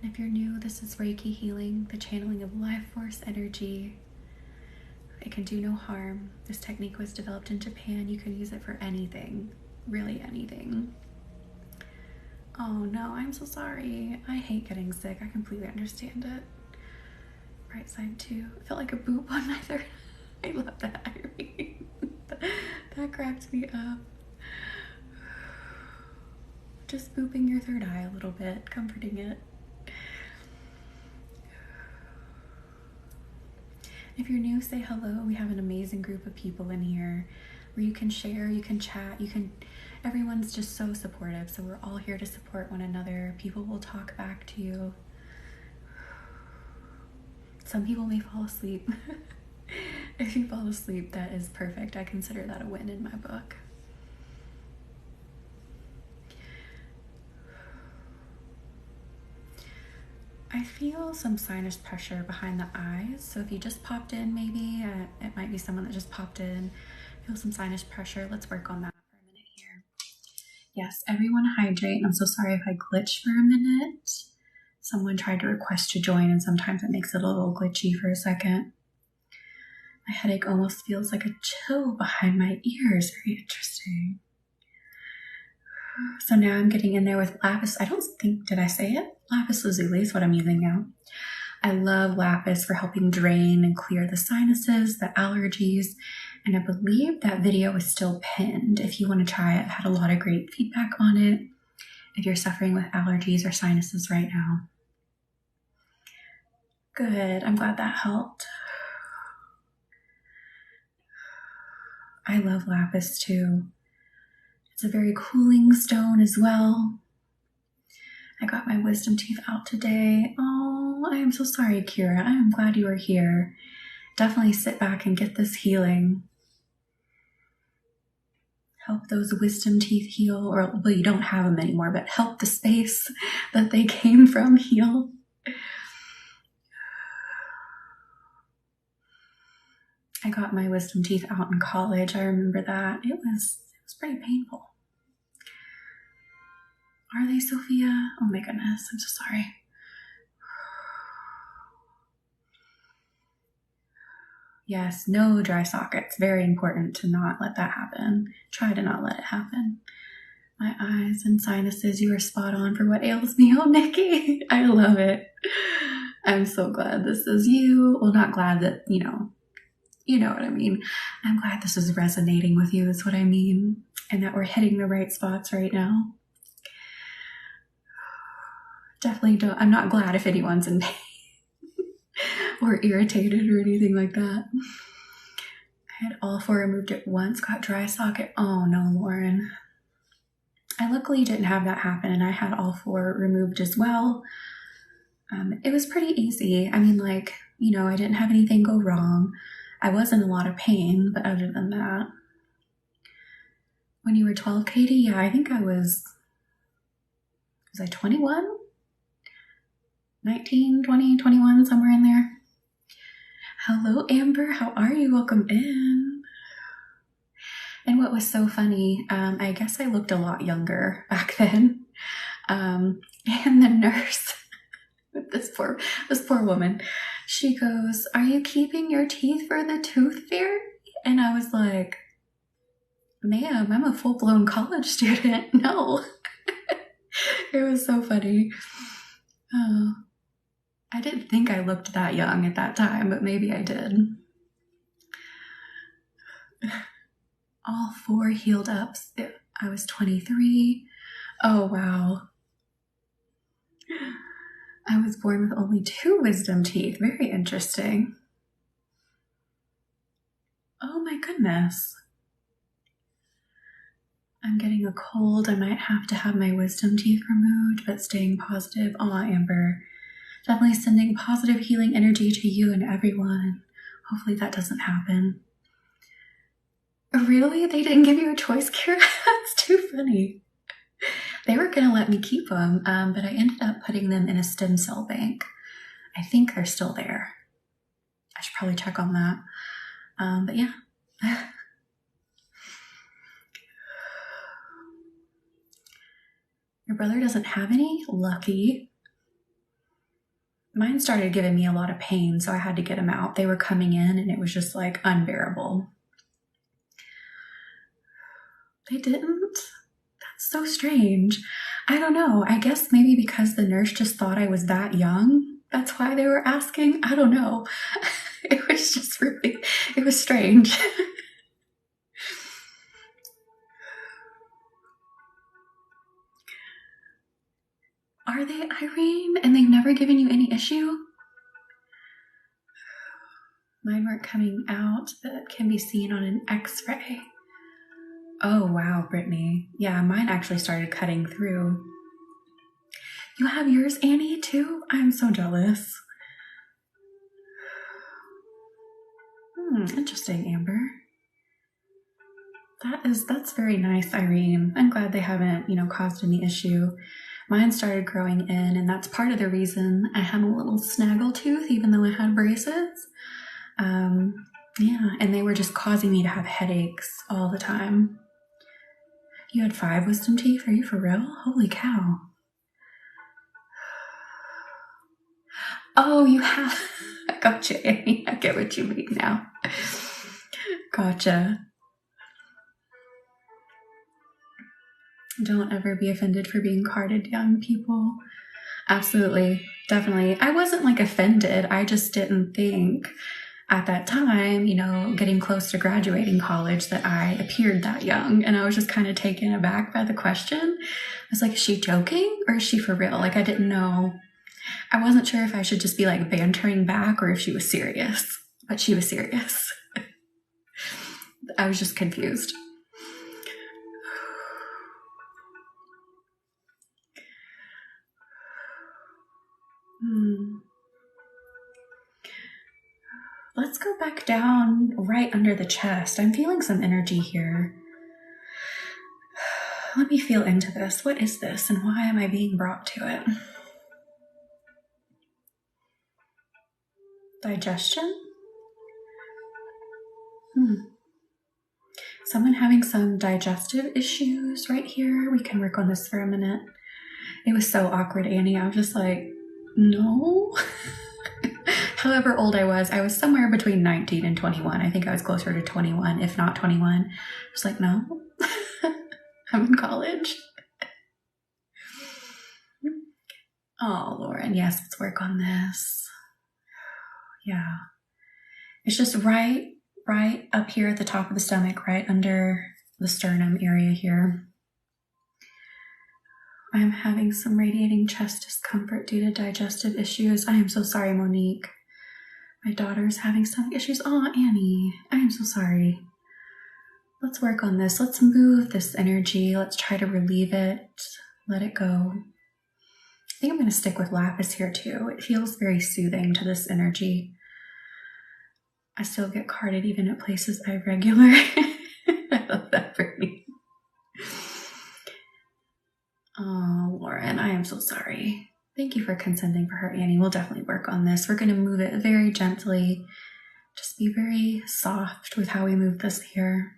And if you're new, this is Reiki healing, the channeling of life force energy. It can do no harm. This technique was developed in Japan. You can use it for anything, really anything. Oh no, I'm so sorry. I hate getting sick. I completely understand it. Right side too. I felt like a boop on my third. I love that, Irene. That cracks me up. Just booping your third eye a little bit, comforting it. If you're new, say hello. We have an amazing group of people in here where you can share, you can chat, everyone's just so supportive. So we're all here to support one another. People will talk back to you. Some people may fall asleep. If you fall asleep, that is perfect. I consider that a win in my book. I feel some sinus pressure behind the eyes. So if you just popped in, maybe it might be someone that just popped in. Feel some sinus pressure. Let's work on that for a minute here. Yes, everyone hydrate. And I'm so sorry if I glitch for a minute. Someone tried to request to join, and sometimes it makes it a little glitchy for a second. My headache almost feels like a chill behind my ears. Very interesting. So now I'm getting in there with lapis. I don't think, did I say it? Lapis lazuli is what I'm using now. I love lapis for helping drain and clear the sinuses, the allergies, and I believe that video is still pinned if you want to try it. I've had a lot of great feedback on it if you're suffering with allergies or sinuses right now. Good, I'm glad that helped. I love lapis too. It's a very cooling stone as well. I got my wisdom teeth out today. Oh, I am so sorry, Kira. I am glad you are here. Definitely sit back and get this healing. Help those wisdom teeth heal, or well, you don't have them anymore, but help the space that they came from heal. I got my wisdom teeth out in college. I remember that. It was pretty painful. Are they, Sophia? Oh my goodness, I'm so sorry. Yes, no dry sockets. Very important to not let that happen. Try to not let it happen. My eyes and sinuses, you are spot on for what ails me. Oh, Nikki, I love it. I'm so glad this is you. Well, not glad that, you know what I mean. I'm glad this is resonating with you is what I mean. And that we're hitting the right spots right now. Definitely don't, I'm not glad if anyone's in pain or irritated or anything like that. I had all 4 removed at once, got dry socket. Oh no, Lauren. I luckily didn't have that happen, and I had all 4 removed as well. It was pretty easy. I mean, I didn't have anything go wrong. I was in a lot of pain, but other than that. When you were 12, Katie? Yeah, I think I was I 21? 19, 20, 21, somewhere in there. Hello, Amber. How are you? Welcome in. And what was so funny, I guess I looked a lot younger back then. And the nurse, this poor woman, she goes, "Are you keeping your teeth for the tooth fairy?" And I was like, "Ma'am, I'm a full-blown college student." No. It was so funny. Oh, I didn't think I looked that young at that time, but maybe I did. All 4 healed up. I was 23. Oh, wow. I was born with only 2 wisdom teeth. Very interesting. Oh my goodness. I'm getting a cold. I might have to have my wisdom teeth removed, but staying positive. Aw, Amber. Definitely sending positive healing energy to you and everyone. Hopefully that doesn't happen. Really? They didn't give you a choice, Kira? That's too funny. They were going to let me keep them, but I ended up putting them in a stem cell bank. I think they're still there. I should probably check on that. But yeah. Your brother doesn't have any? Lucky. Mine started giving me a lot of pain, so I had to get them out. They were coming in and it was just like unbearable. They didn't? That's so strange. I don't know. I guess maybe because the nurse just thought I was that young. That's why they were asking. I don't know. It was just really, it was strange. Are they, Irene? And they've never given you any issue? Mine weren't coming out, but can be seen on an x-ray. Oh, wow, Brittany. Yeah, mine actually started cutting through. You have yours, Annie, too? I'm so jealous. Interesting, Amber. That's very nice, Irene. I'm glad they haven't, caused any issue. Mine started growing in, and that's part of the reason I had a little snaggle tooth, even though I had braces. Yeah, and they were just causing me to have headaches all the time. You had 5 wisdom teeth? Are you for real? Holy cow. Oh, you have... Gotcha, Annie. I get what you mean now. Gotcha. Don't ever be offended for being carded, young people. Absolutely. Definitely. I wasn't offended. I just didn't think at that time, getting close to graduating college, that I appeared that young. And I was just kind of taken aback by the question. I was like, is she joking or is she for real? I didn't know. I wasn't sure if I should just be bantering back or if she was serious, but she was serious. I was just confused. Let's go back down right under the chest. I'm feeling some energy here. Let me feel into this. What is this and why am I being brought to it? Digestion? Someone having some digestive issues right here. We can work on this for a minute. It was so awkward, Annie. I was just like, no. However old I was somewhere between 19 and 21. I think I was closer to 21, if not 21. I was like, no, I'm in college. Oh, Lauren, yes, let's work on this. Yeah. It's just right up here at the top of the stomach, right under the sternum area here. I am having some radiating chest discomfort due to digestive issues. I am so sorry, Monique. My daughter's having stomach issues. Oh, Annie, I am so sorry. Let's work on this. Let's move this energy. Let's try to relieve it. Let it go. I think I'm going to stick with lapis here too. It feels very soothing to this energy. I still get carded even at places I regular. I love that for me. Oh, Lauren, I am so sorry. Thank you for consenting for her, Annie. We'll definitely work on this. We're going to move it very gently. Just be very soft with how we move this here.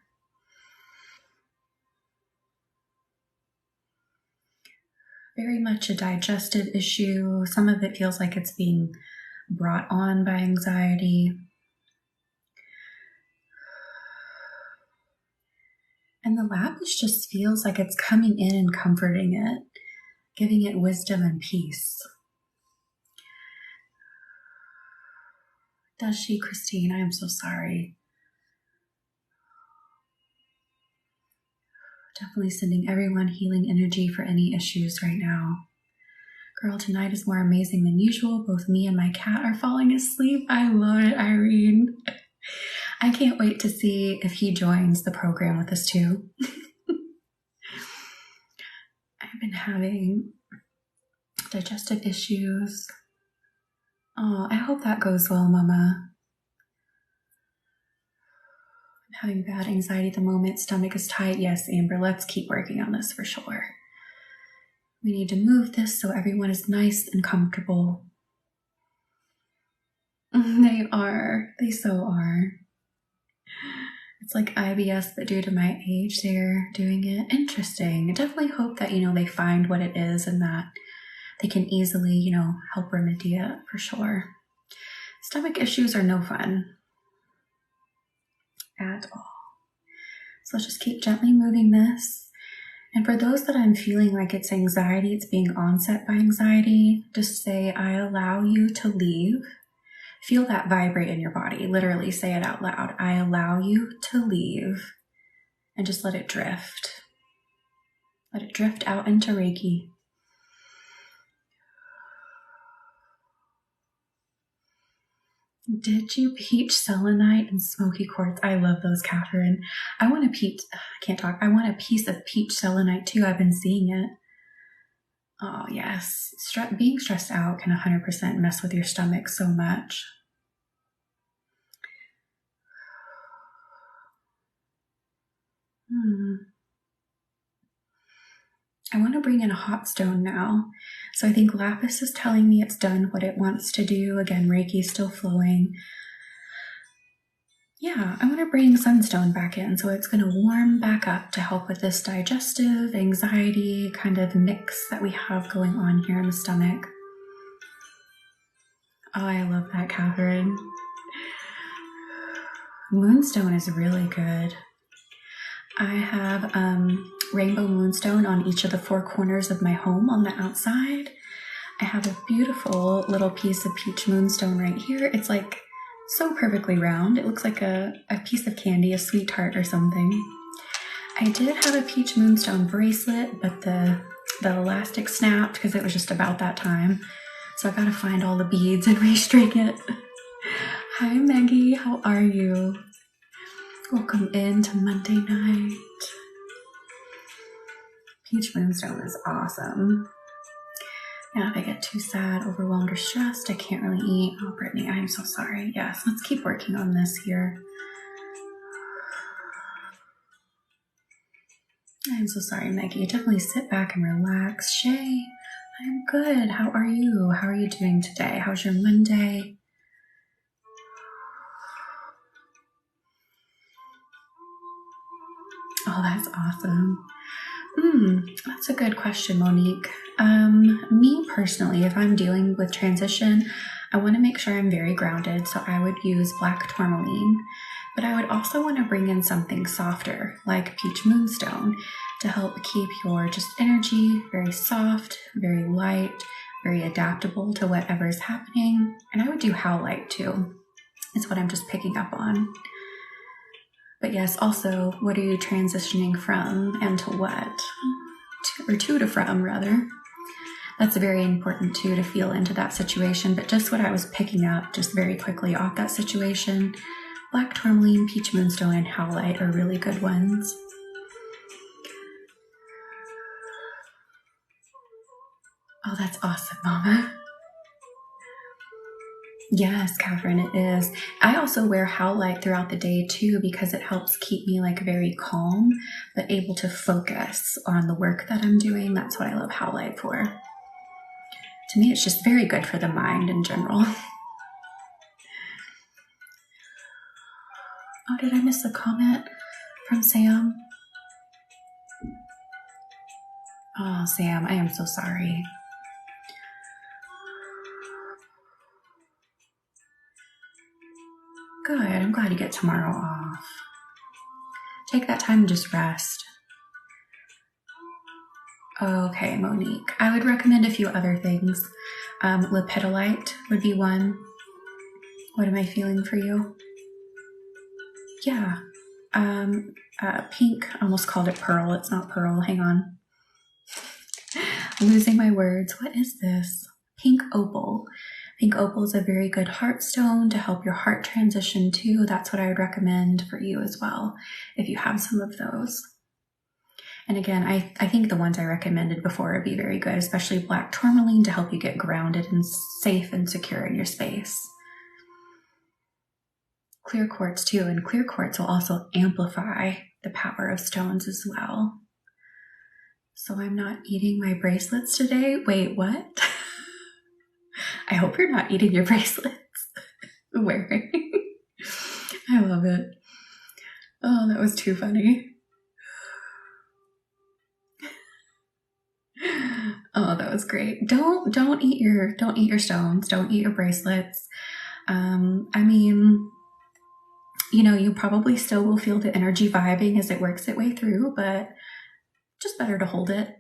Very much a digestive issue. Some of it feels like it's being brought on by anxiety. And the lapis just feels like it's coming in and comforting it, giving it wisdom and peace. Does she, Christine? I am so sorry. Definitely sending everyone healing energy for any issues right now. Girl, tonight is more amazing than usual. Both me and my cat are falling asleep. I love it, Irene. I can't wait to see if he joins the program with us too. I've been having digestive issues. Oh, I hope that goes well, Mama. I'm Having bad anxiety at the moment, stomach is tight. Yes, Amber, let's keep working on this for sure. We need to move this so everyone is nice and comfortable. They are. They so are. It's like IBS, but due to my age, they're doing it. Interesting. I definitely hope that, they find what it is and that they can easily, help remedy it for sure. Stomach issues are no fun at all. So let's just keep gently moving this. And for those that I'm feeling like it's anxiety, it's being onset by anxiety, just say, I allow you to leave. Feel that vibrate in your body. Literally say it out loud. I allow you to leave, and just let it drift. Let it drift out into Reiki. Did you peach selenite and smoky quartz? I love those, Catherine. I want a piece of peach selenite too. I've been seeing it. Oh yes, being stressed out can 100% mess with your stomach so much. I want to bring in a hot stone now. So I think lapis is telling me it's done what it wants to do. Again, Reiki is still flowing. Yeah, I want to bring sunstone back in. So it's going to warm back up to help with this digestive, anxiety kind of mix that we have going on here in the stomach. Oh, I love that, Catherine. Moonstone is really good. I have rainbow moonstone on each of the 4 corners of my home on the outside. I have a beautiful little piece of peach moonstone right here. It's like so perfectly round. It looks like a piece of candy, a sweet tart or something. I did have a peach moonstone bracelet, but the elastic snapped because it was just about that time. So I gotta find all the beads and restring it. Hi Maggie, how are you? Welcome into Monday night. Peach moonstone is awesome. Yeah, if I get too sad, overwhelmed, or stressed, I can't really eat. Oh, Brittany, I am so sorry. Yes, let's keep working on this here. I'm so sorry, Maggie. Definitely sit back and relax. Shay, I'm good. How are you? How are you doing today? How's your Monday? Oh, that's awesome. That's a good question, Monique. Me personally, if I'm dealing with transition, I want to make sure I'm very grounded. So I would use black tourmaline, but I would also want to bring in something softer like peach moonstone to help keep your just energy very soft, very light, very adaptable to whatever's happening. And I would do howlite too. It's what I'm just picking up on. But yes, also, what are you transitioning from and to what? To from, rather. That's very important too, to feel into that situation. But just what I was picking up just very quickly off that situation, black tourmaline, peach moonstone, and howlite are really good ones. Oh, that's awesome, Mama. Yes, Catherine, it is. I also wear howlite throughout the day too because it helps keep me like very calm, but able to focus on the work that I'm doing. That's what I love howlite for. To me, it's just very good for the mind in general. Oh, did I miss a comment from Sam? Oh, Sam, I am so sorry. Good, I'm glad you get tomorrow off. Take that time and just rest. Okay, Monique. I would recommend a few other things. Lepidolite would be one. What am I feeling for you? Yeah. Pink, I almost called it pearl. It's not pearl. Hang on. I'm losing my words. What is this? Pink opal. Pink opal is a very good heart stone to help your heart transition too. That's what I would recommend for you as well, if you have some of those. And again, I think the ones I recommended before would be very good, especially black tourmaline to help you get grounded and safe and secure in your space. clear quartz too, and clear quartz will also amplify the power of stones as well. So I'm not eating my bracelets today. Wait, what? I hope you're not eating your bracelets. Wearing. I love it. Oh, that was too funny. Oh, that was great. Don't eat your stones. Don't eat your bracelets. I mean, you know, you probably still will feel the energy vibing as it works its way through, but just better to hold it.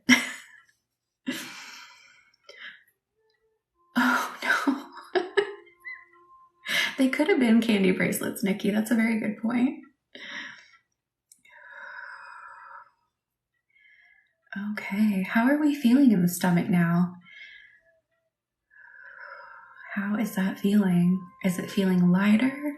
Oh no. They could have been candy bracelets, Nikki. That's a very good point. Okay, how are we feeling in the stomach now? How is that feeling? Is it feeling lighter?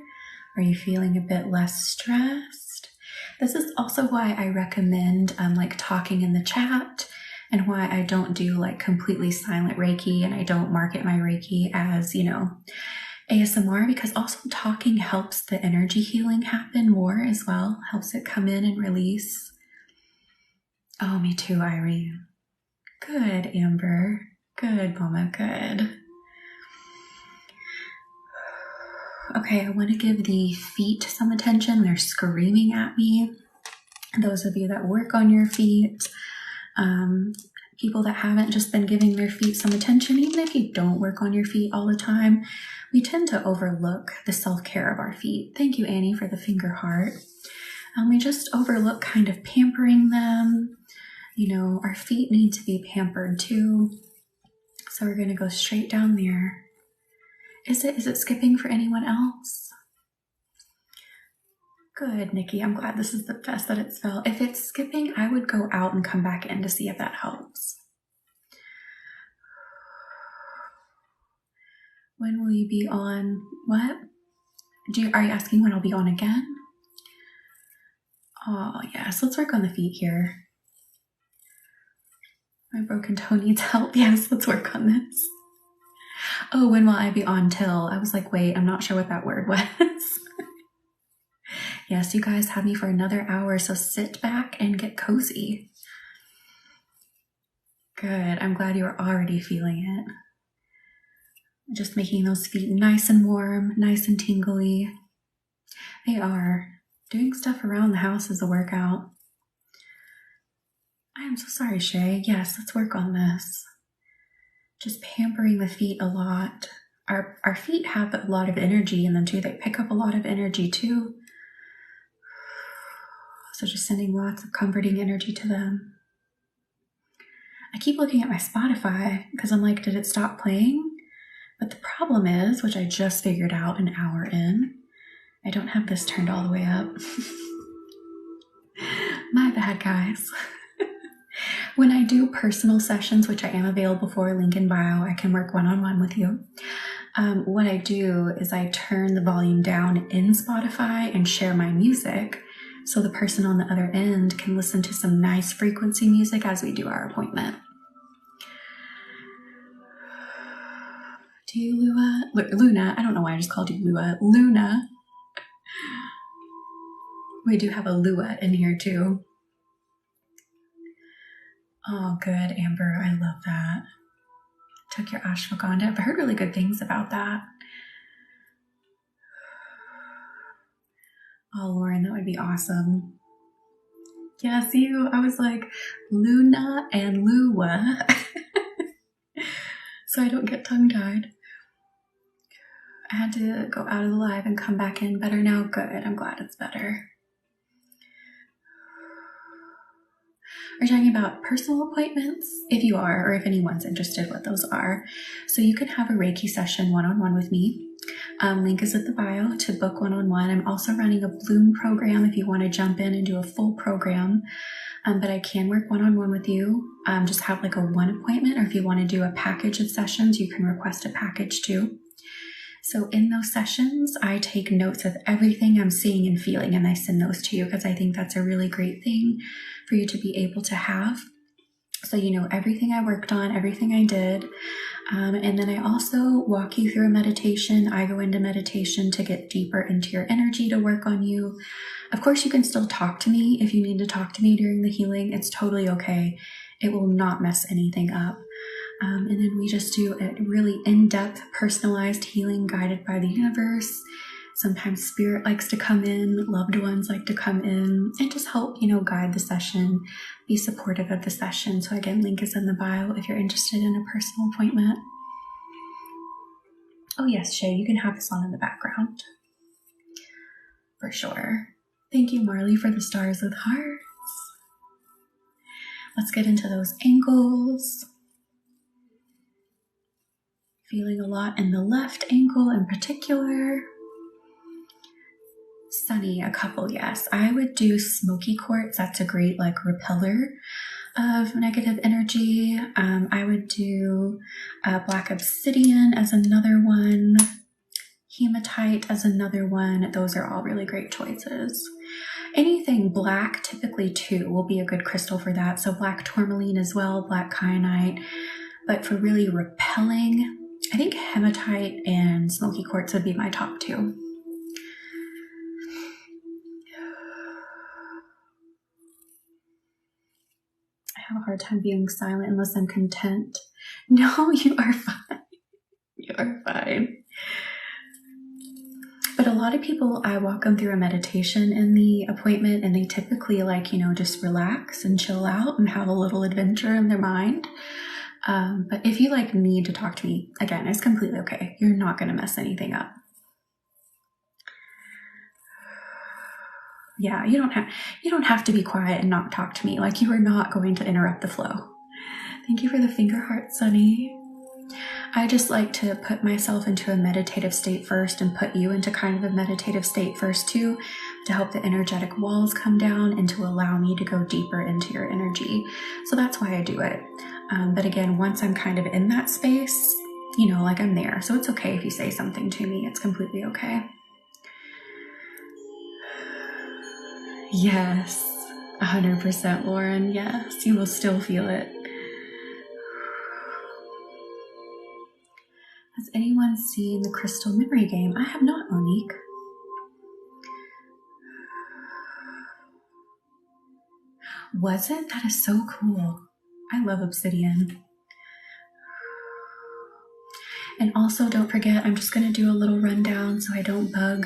Are you feeling a bit less stressed? This is also why I recommend like talking in the chat, and why I don't do like completely silent Reiki, and I don't market my Reiki as, you know, ASMR, because also talking helps the energy healing happen more as well, helps it come in and release. Oh, me too, Irene. Good, Amber. Good, Mama, good. Okay, I want to give the feet some attention. They're screaming at me. Those of you that work on your feet, people that haven't just been giving their feet some attention, even if you don't work on your feet all the time, we tend to overlook the self-care of our feet. Thank you, Annie, for the finger heart. We just overlook kind of pampering them. You know, our feet need to be pampered too. So we're going to go straight down there. Is it skipping for anyone else? Good, Nikki. I'm glad this is the best that it's felt. If it's skipping, I would go out and come back in to see if that helps. When will you be on? What? Are you asking when I'll be on again? Oh, yes. Let's work on the feet here. My broken toe needs help. Yes, let's work on this. Oh, when will I be on till? I was like, wait, I'm not sure what that word was. Yes, you guys have me for another hour, so sit back and get cozy. Good. I'm glad you are already feeling it. Just making those feet nice and warm, nice and tingly. They are. Doing stuff around the house is a workout. I am so sorry, Shay. Yes, let's work on this. Just pampering the feet a lot. Our feet have a lot of energy in them too. They pick up a lot of energy too. So just sending lots of comforting energy to them. I keep looking at my Spotify because I'm like, did it stop playing? But the problem is, which I just figured out an hour in, I don't have this turned all the way up. My bad, guys. When I do personal sessions, which I am available for, link in bio, I can work one-on-one with you. What I do is I turn the volume down in Spotify and share my music, so the person on the other end can listen to some nice frequency music as we do our appointment. Do you, Luna? I don't know why I just called you Lua. Luna. We do have a Lua in here too. Oh, good, Amber. I love that. Took your ashwagandha. I've heard really good things about that. Oh, Lauren, that would be awesome. Yeah, see you. I was like, Luna and Lua. So I don't get tongue-tied. I had to go out of the live and come back in. Better now? Good. I'm glad it's better. Are you talking about personal appointments? If you are, or if anyone's interested what those are. So you can have a Reiki session one-on-one with me. Link is at the bio to book one-on-one. I'm also running a Bloom program if you want to jump in and do a full program. But I can work one-on-one with you. Just have like a one appointment, or if you want to do a package of sessions, you can request a package too. So in those sessions, I take notes of everything I'm seeing and feeling, and I send those to you because I think that's a really great thing for you to be able to have. So you know everything I worked on, everything I did. And then I also walk you through a meditation. I go into meditation to get deeper into your energy, to work on you. Of course, you can still talk to me if you need to talk to me during the healing. It's totally okay. It will not mess anything up. And then we just do a really in-depth, personalized healing guided by the universe. Sometimes spirit likes to come in, loved ones like to come in and just help, guide the session, be supportive of the session. So again, link is in the bio if you're interested in a personal appointment. Oh yes, Shay, you can have this on in the background. For sure. Thank you, Marley, for the stars with hearts. Let's get into those ankles. Feeling a lot in the left ankle in particular. Sunny, a couple, yes. I would do smoky quartz. That's a great repeller of negative energy. I would do black obsidian as another one. Hematite as another one. Those are all really great choices. Anything black, typically too, will be a good crystal for that. So black tourmaline as well, black kyanite. But for really repelling, I think hematite and smoky quartz would be my top two. I have a hard time being silent unless I'm content. No, you are fine. You are fine. But a lot of people, I walk them through a meditation in the appointment, and they typically just relax and chill out and have a little adventure in their mind. But if you need to talk to me, again, it's completely okay. You're not going to mess anything up. Yeah, you don't have to be quiet and not talk to me. You are not going to interrupt the flow. Thank you for the finger heart, Sunny. I just like to put myself into a meditative state first and put you into kind of a meditative state first too, to help the energetic walls come down and to allow me to go deeper into your energy. So that's why I do it. But again, once I'm kind of in that space, I'm there. So it's okay if you say something to me. It's completely okay. Yes, 100%, Lauren. Yes, you will still feel it. Has anyone seen the Crystal Memory Game? I have not, Monique. Was it? That is so cool. I love obsidian. And also, don't forget, I'm just going to do a little rundown so I don't bug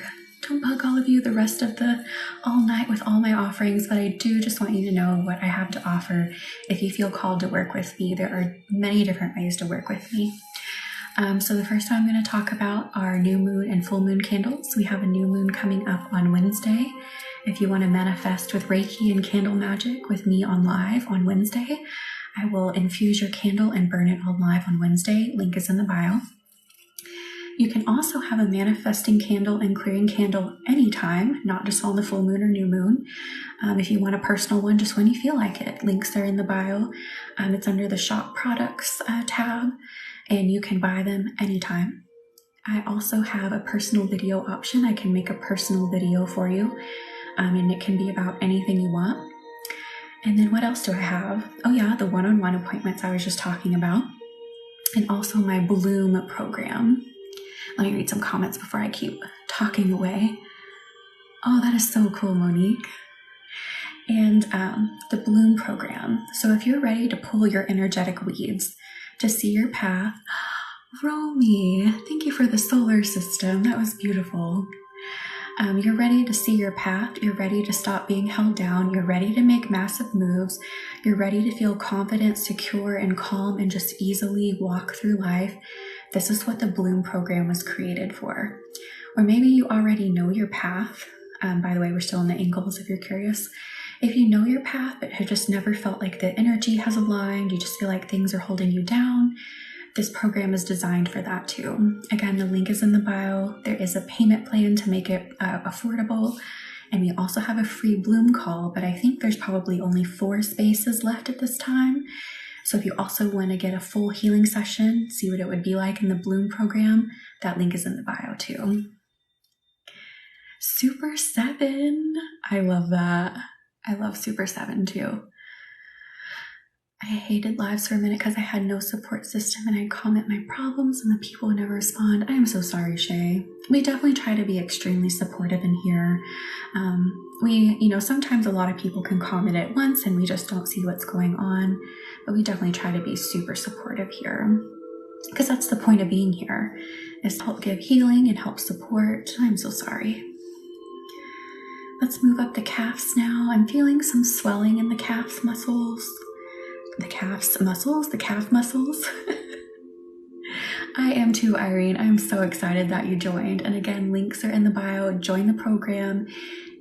all of you the rest of the all night with all my offerings, but I do just want you to know what I have to offer if you feel called to work with me. There are many different ways to work with me. So the first one I'm going to talk about are new moon and full moon candles. We have a new moon coming up on Wednesday. If you want to manifest with Reiki and candle magic with me on live on Wednesday, I will infuse your candle and burn it on live on Wednesday. Link is in the bio. You can also have a manifesting candle and clearing candle anytime, not just on the full moon or new moon. If you want a personal one, just when you feel like it. Links are in the bio. It's under the shop products tab, and you can buy them anytime. I also have a personal video option. I can make a personal video for you, and it can be about anything you want. And then what else do I have? Oh yeah, the one-on-one appointments I was just talking about, and also my Bloom program. Let me read some comments before I keep talking away. Oh, that is so cool, Monique. And the Bloom program. So if you're ready to pull your energetic weeds, to see your path, Romy, thank you for the solar system. That was beautiful. You're ready to see your path. You're ready to stop being held down. You're ready to make massive moves. You're ready to feel confident, secure, and calm and just easily walk through life. This is what the Bloom program was created for. Or maybe you already know your path. By the way, we're still in the ankles if you're curious. If you know your path but have just never felt like the energy has aligned, you just feel like things are holding you down, this program is designed for that too. Again, the link is in the bio. There is a payment plan to make it affordable. And we also have a free Bloom call, but I think there's probably only 4 spaces left at this time. So if you also want to get a full healing session, see what it would be like in the Bloom program, that link is in the bio too. Super 7. I love that. I love Super 7 too. I I hated lives for a minute because I had no support system and I'd comment my problems and the people would never respond. I am so sorry, Shay. We definitely try to be extremely supportive in here. Sometimes a lot of people can comment at once and we just don't see what's going on, but we definitely try to be super supportive here because that's the point of being here, is to help give healing and help support. I'm so sorry. Let's move up the calves now. I'm feeling some swelling in the calf muscles. The calf muscles. I am too, Irene. I'm so excited that you joined. And again, links are in the bio. Join the program.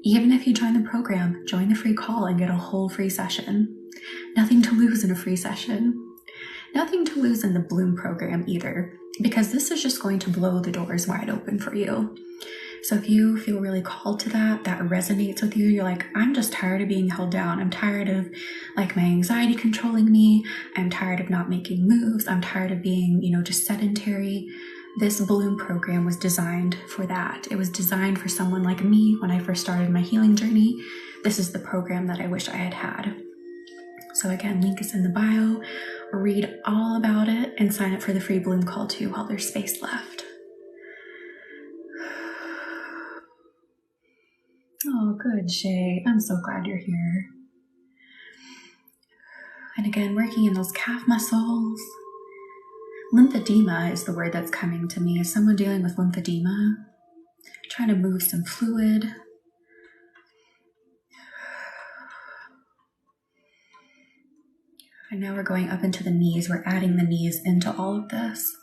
Even if you join the program, join the free call and get a whole free session. Nothing to lose in a free session. Nothing to lose in the Bloom program either, because this is just going to blow the doors wide open for you. So if you feel really called to that resonates with you, you're like, I'm just tired of being held down. I'm tired of my anxiety controlling me. I'm tired of not making moves. I'm tired of being, just sedentary. This Bloom program was designed for that. It was designed for someone like me when I first started my healing journey. This is the program that I wish I had had. So again, link is in the bio. Read all about it and sign up for the free Bloom call too while there's space left. Oh, good, Shay. I'm so glad you're here. And again, working in those calf muscles. Lymphedema is the word that's coming to me. Is someone dealing with lymphedema? Trying to move some fluid. And now we're going up into the knees. We're adding the knees into all of this.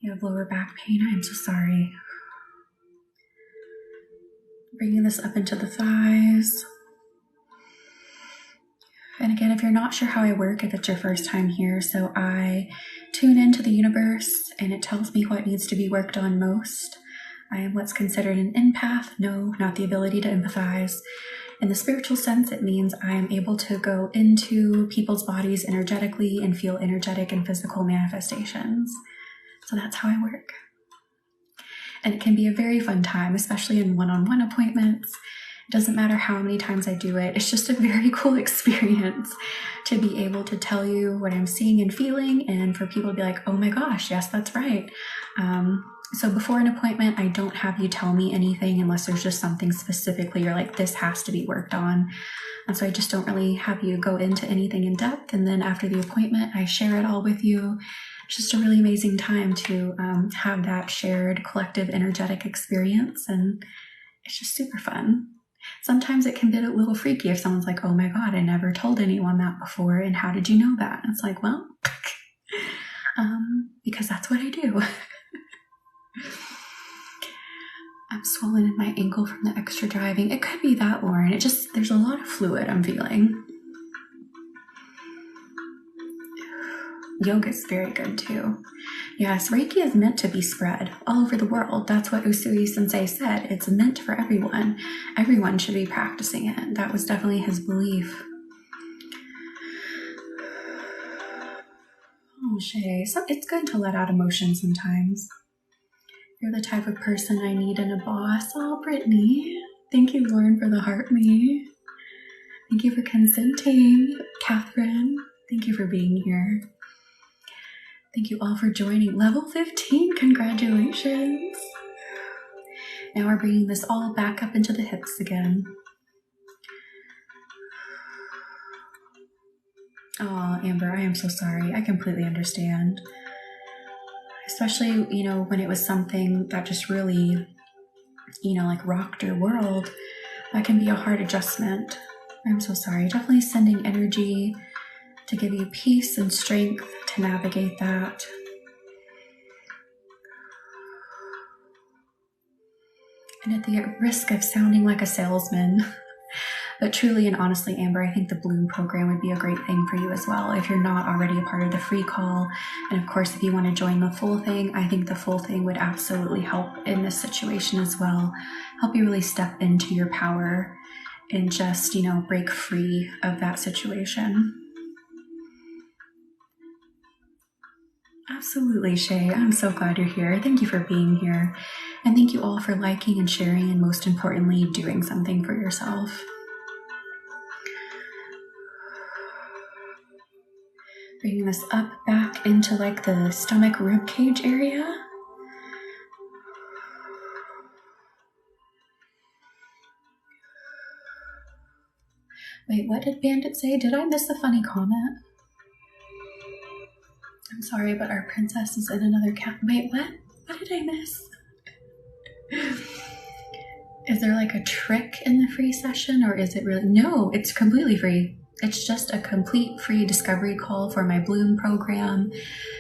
You have lower back pain. I am so sorry. Bringing this up into the thighs. And again, if you're not sure how I work, if it's your first time here, so I tune into the universe and it tells me what needs to be worked on most. I am what's considered an empath. No, not the ability to empathize. In the spiritual sense, it means I am able to go into people's bodies energetically and feel energetic and physical manifestations. So that's how I work. And it can be a very fun time, especially in one-on-one appointments. It doesn't matter how many times I do it. It's just a very cool experience to be able to tell you what I'm seeing and feeling, and for people to be like, oh my gosh, yes, that's right. So before an appointment, I don't have you tell me anything unless there's just something specifically you're like, this has to be worked on. And so I just don't really have you go into anything in depth. And then after the appointment, I share it all with you. It's just a really amazing time to have that shared collective energetic experience. And it's just super fun. Sometimes it can be a little freaky if someone's like, oh my God, I never told anyone that before. And how did you know that? And it's like, well, because that's what I do. I'm swollen in my ankle from the extra driving. It could be that, Lauren. There's a lot of fluid I'm feeling. Yoga is very good too. Yes, Reiki is meant to be spread all over the world. That's what Usui Sensei said. It's meant for everyone. Everyone should be practicing it. That was definitely his belief. Oh, Shay. So it's good to let out emotion sometimes. You're the type of person I need in a boss. Oh, Brittany. Thank you, Lauren, for the heart me. Thank you for consenting. Catherine, thank you for being here. Thank you all for joining. Level 15, congratulations. Now we're bringing this all back up into the hips again. Oh, Amber, I am so sorry. I completely understand. Especially, when it was something that just really, rocked your world, that can be a hard adjustment. I'm so sorry. Definitely sending energy to give you peace and strength to navigate that. And at the risk of sounding like a salesman, but truly and honestly, Amber, I think the Bloom program would be a great thing for you as well if you're not already a part of the free call. And of course, if you want to join the full thing, I think the full thing would absolutely help in this situation as well. Help you really step into your power and just, break free of that situation. Absolutely, Shay. I'm so glad you're here. Thank you for being here. And thank you all for liking and sharing, and most importantly, doing something for yourself. Bringing this up back into like the stomach rib cage area. Wait, what did Bandit say? Did I miss a funny comment? I'm sorry, but our princess is in another cat. Wait, what? What did I miss? Is there like a trick in the free session, or is it really? No, it's completely free. It's just a complete free discovery call for my Bloom program.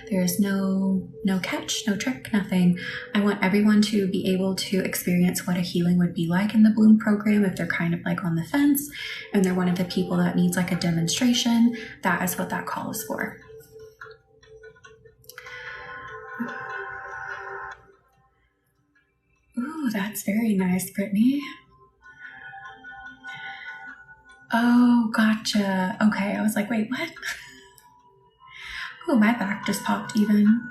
There's no catch, no trick, nothing. I want everyone to be able to experience what a healing would be like in the Bloom program if they're kind of like on the fence and they're one of the people that needs like a demonstration. That is what that call is for. Ooh, that's very nice, Brittany. Oh, gotcha. Okay, I was like, wait, what? Oh, my back just popped even.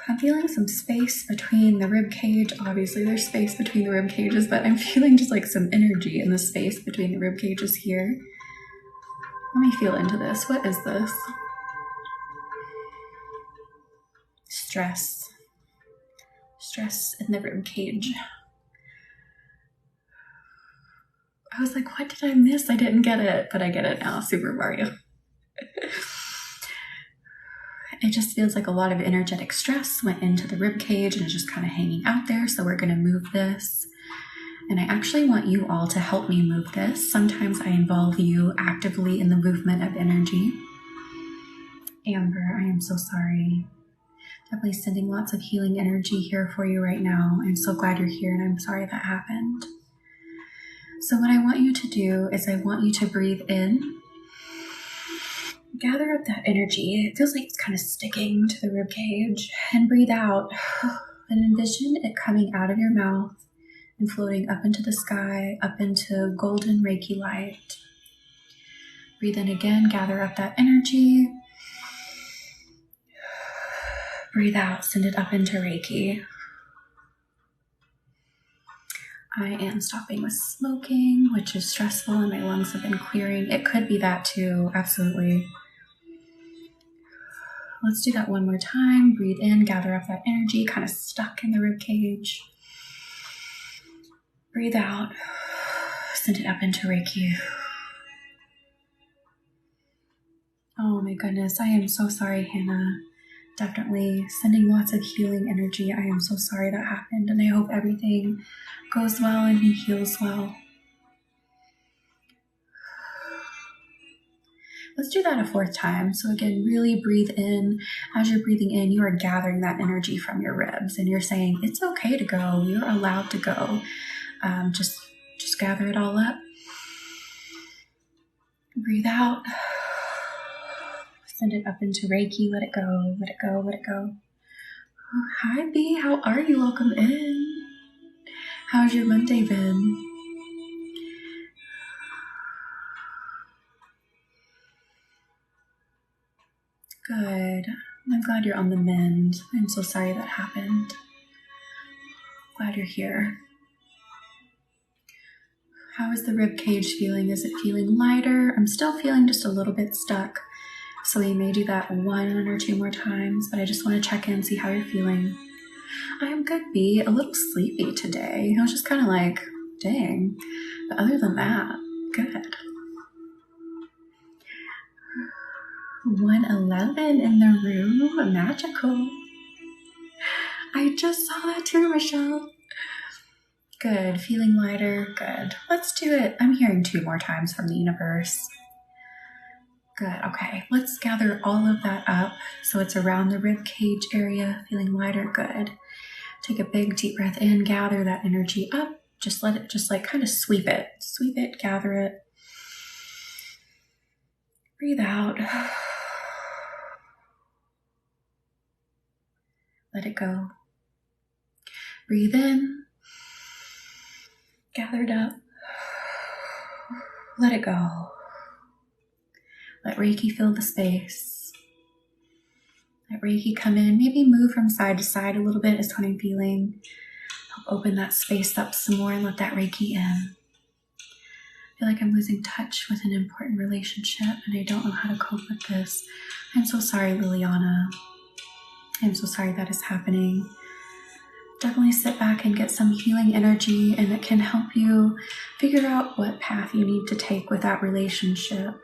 I'm feeling some space between the rib cage. Obviously, there's space between the rib cages, but I'm feeling just like some energy in the space between the rib cages here. Let me feel into this. What is this? Stress. Stress in the rib cage. I was like, what did I miss? I didn't get it, but I get it now. Super Mario. It just feels like a lot of energetic stress went into the rib cage and is just kind of hanging out there. So we're going to move this. And I actually want you all to help me move this. Sometimes I involve you actively in the movement of energy. Amber, I am so sorry. Definitely sending lots of healing energy here for you right now. I'm so glad you're here, and I'm sorry that happened. So what I want you to do is I want you to breathe in. Gather up that energy. It feels like it's kind of sticking to the rib cage. And breathe out. And envision it coming out of your mouth and floating up into the sky, up into golden Reiki light. Breathe in again. Gather up that energy. Breathe out. Send it up into Reiki. I am stopping with smoking, which is stressful, and my lungs have been clearing. It could be that too. Absolutely. Let's do that one more time. Breathe in, gather up that energy, kind of stuck in the rib cage. Breathe out, send it up into Reiki. Oh my goodness, I am so sorry, Hannah. Definitely sending lots of healing energy. I am so sorry that happened, and I hope everything goes well and he heals well. Let's do that a fourth time. So again, really breathe in. As you're breathing in, you are gathering that energy from your ribs, and you're saying, it's okay to go. You're allowed to go. Just gather it all up. Breathe out. Send it up into Reiki. Let it go. Let it go. Let it go. Oh, hi, B. How are you? Welcome in. How's your Monday been? Good. I'm glad you're on the mend. I'm so sorry that happened. Glad you're here. How is the rib cage feeling? Is it feeling lighter? I'm still feeling just a little bit stuck. So we may do that one or two more times, but I just want to check in, see how you're feeling. I am good, B. A little sleepy today. I was just kind of like, dang. But other than that, good. 111 in the room. Magical. I just saw that too, Michelle. Good. Feeling lighter. Good. Let's do it. I'm hearing 2 more times from the universe. Good. Okay. Let's gather all of that up so it's around the rib cage area. Feeling lighter. Good. Take a big deep breath in. Gather that energy up. Just let it just like kind of sweep it. Sweep it. Gather it. Breathe out. Let it go. Breathe in. Gather it up. Let it go. Let Reiki fill the space. Let Reiki come in, maybe move from side to side a little bit is what I'm feeling. Help open that space up some more and let that Reiki in. I feel like I'm losing touch with an important relationship and I don't know how to cope with this. I'm so sorry, Liliana. I'm so sorry that is happening. Definitely sit back and get some healing energy, and it can help you figure out what path you need to take with that relationship.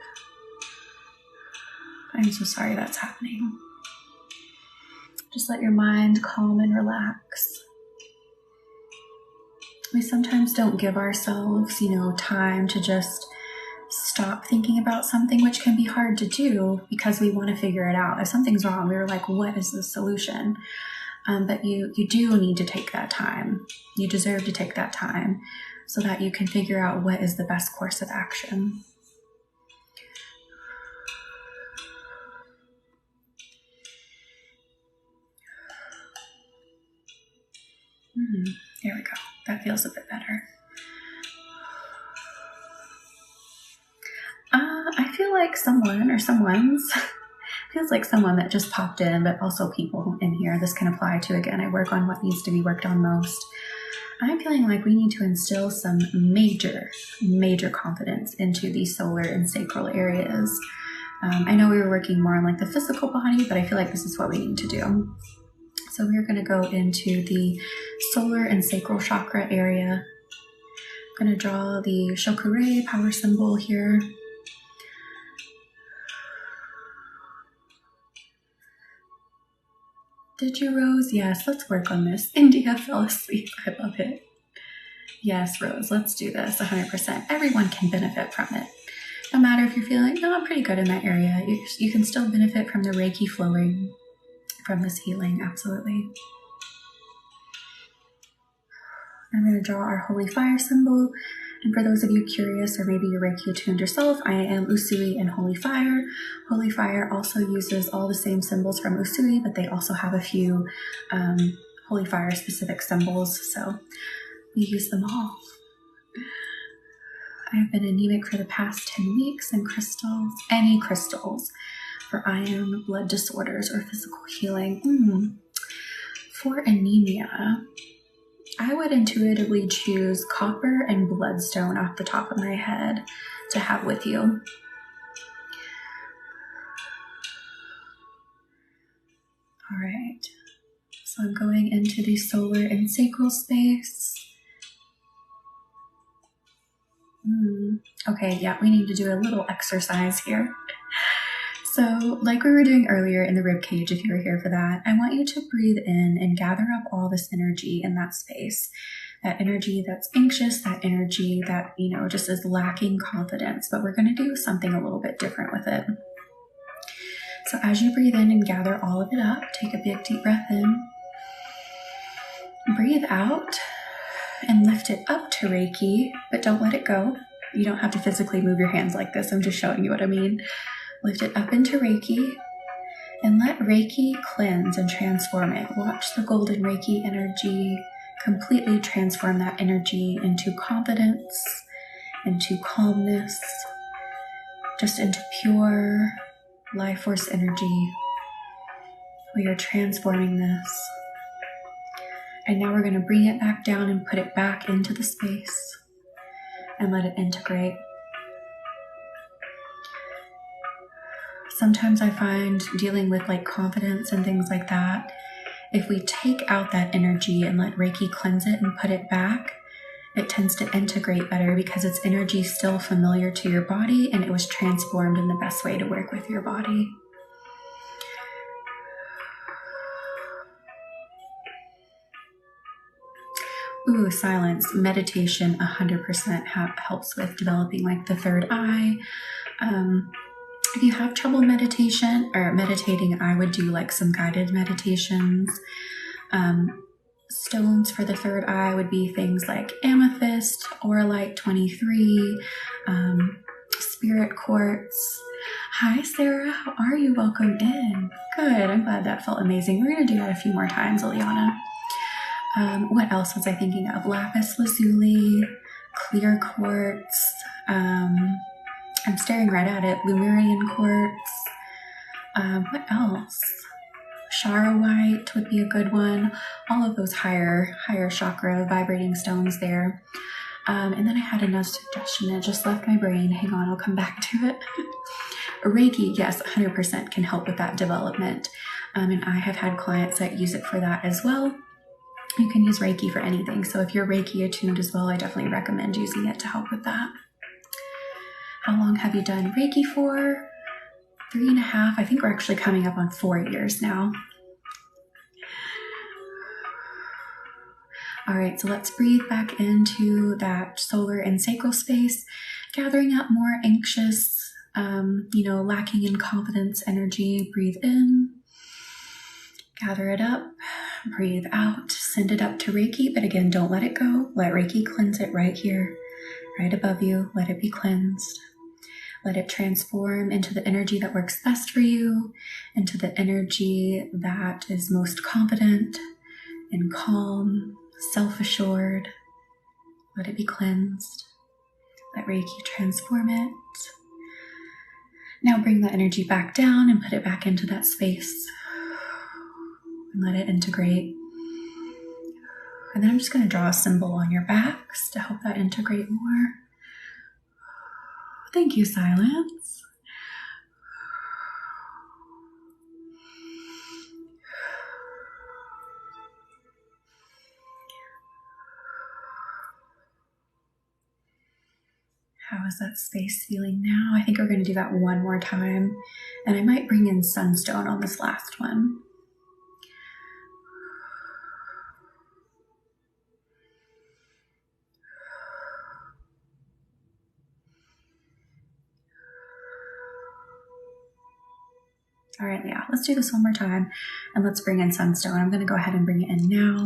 I'm so sorry that's happening. Just let your mind calm and relax. We sometimes don't give ourselves, time to just stop thinking about something, which can be hard to do because we want to figure it out. If something's wrong, we're like, what is the solution? But you do need to take that time. You deserve to take that time so that you can figure out what is the best course of action. There we go. That feels a bit better. I feel like someone or someone's feels like someone that just popped in, but also people in here this can apply to. Again, I work on what needs to be worked on most. I'm feeling like we need to instill some major confidence into the solar and sacral areas. I know we were working more on like the physical body, but I feel like this is what we need to do. So we're going to go into the solar and sacral chakra area. I'm going to draw the Shokure power symbol here. Did you, Rose? Yes, let's work on this. India fell asleep. I love it. Yes, Rose, let's do this 100%. Everyone can benefit from it. No matter if you're feeling, no, I'm pretty good in that area. You can still benefit from the Reiki flowing, from this healing, absolutely. I'm going to draw our holy fire symbol. And for those of you curious, or maybe you're Reiki attuned yourself, I am Usui and Holy Fire. Holy Fire also uses all the same symbols from Usui, but they also have a few Holy Fire specific symbols, so we use them all. I have been anemic for the past 10 weeks, and any crystals for iron, blood disorders, or physical healing. For anemia, I would intuitively choose copper and bloodstone off the top of my head to have with you. All right, so I'm going into the solar and sacral space. Okay, yeah, we need to do a little exercise here. So like we were doing earlier in the rib cage, if you were here for that, I want you to breathe in and gather up all this energy in that space. That energy that's anxious, that energy that, just is lacking confidence, but we're going to do something a little bit different with it. So as you breathe in and gather all of it up, take a big deep breath in, breathe out and lift it up to Reiki, but don't let it go. You don't have to physically move your hands like this. I'm just showing you what I mean. Lift it up into Reiki and let Reiki cleanse and transform it. Watch the golden Reiki energy completely transform that energy into confidence, into calmness, just into pure life force energy. We are transforming this. And now we're going to bring it back down and put it back into the space and let it integrate. Sometimes I find dealing with like confidence and things like that, if we take out that energy and let Reiki cleanse it and put it back, it tends to integrate better because its energy is still familiar to your body and it was transformed in the best way to work with your body. Ooh, silence. Meditation 100% helps with developing like the third eye. If you have trouble meditating, I would do like some guided meditations. Stones for the third eye would be things like amethyst, Auralite 23, spirit quartz. Hi, Sarah. How are you? Welcome in. Good. I'm glad that felt amazing. We're going to do that a few more times, Eliana. What else was I thinking of? Lapis lazuli, clear quartz. I'm staring right at it. Lemurian quartz. What else? Shara white would be a good one. All of those higher chakra vibrating stones there. And then I had another suggestion. It just left my brain. Hang on, I'll come back to it. Reiki, yes, 100% can help with that development. And I have had clients that use it for that as well. You can use Reiki for anything. So if you're Reiki attuned as well, I definitely recommend using it to help with that. How long have you done Reiki for? 3.5. I think we're actually coming up on 4 years now. All right, so let's breathe back into that solar and sacral space, gathering up more anxious, lacking in confidence energy. Breathe in, gather it up, breathe out, send it up to Reiki, but again, don't let it go. Let Reiki cleanse it right here, right above you. Let it be cleansed. Let it transform into the energy that works best for you, into the energy that is most confident and calm, self-assured. Let it be cleansed. Let Reiki transform it. Now bring the energy back down and put it back into that space. And let it integrate. And then I'm just going to draw a symbol on your backs to help that integrate more. Thank you, silence. How is that space feeling now? I think we're going to do that one more time. And I might bring in sunstone on this last one. All right, yeah, let's do this one more time. And let's bring in sunstone. I'm going to go ahead and bring it in now.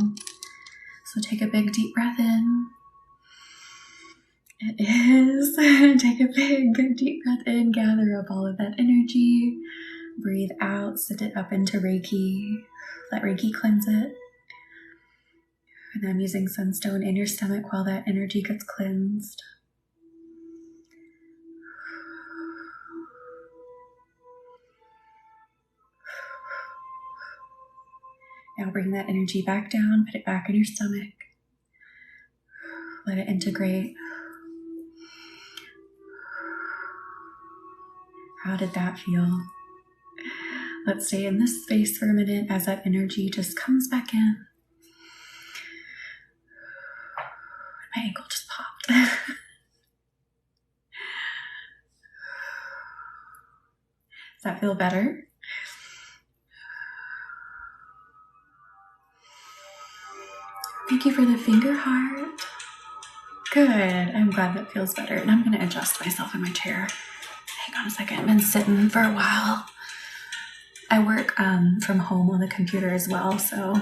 So take a big deep breath in. It is. Take a big deep breath in, gather up all of that energy. Breathe out, send it up into Reiki. Let Reiki cleanse it. And I'm using sunstone in your stomach while that energy gets cleansed. Now bring that energy back down, put it back in your stomach. Let it integrate. How did that feel? Let's stay in this space for a minute as that energy just comes back in. My ankle just popped. Does that feel better? Thank you for the finger heart. Good. I'm glad that feels better. And I'm going to adjust myself in my chair. Hang on a second. I've been sitting for a while. I work from home on the computer as well. So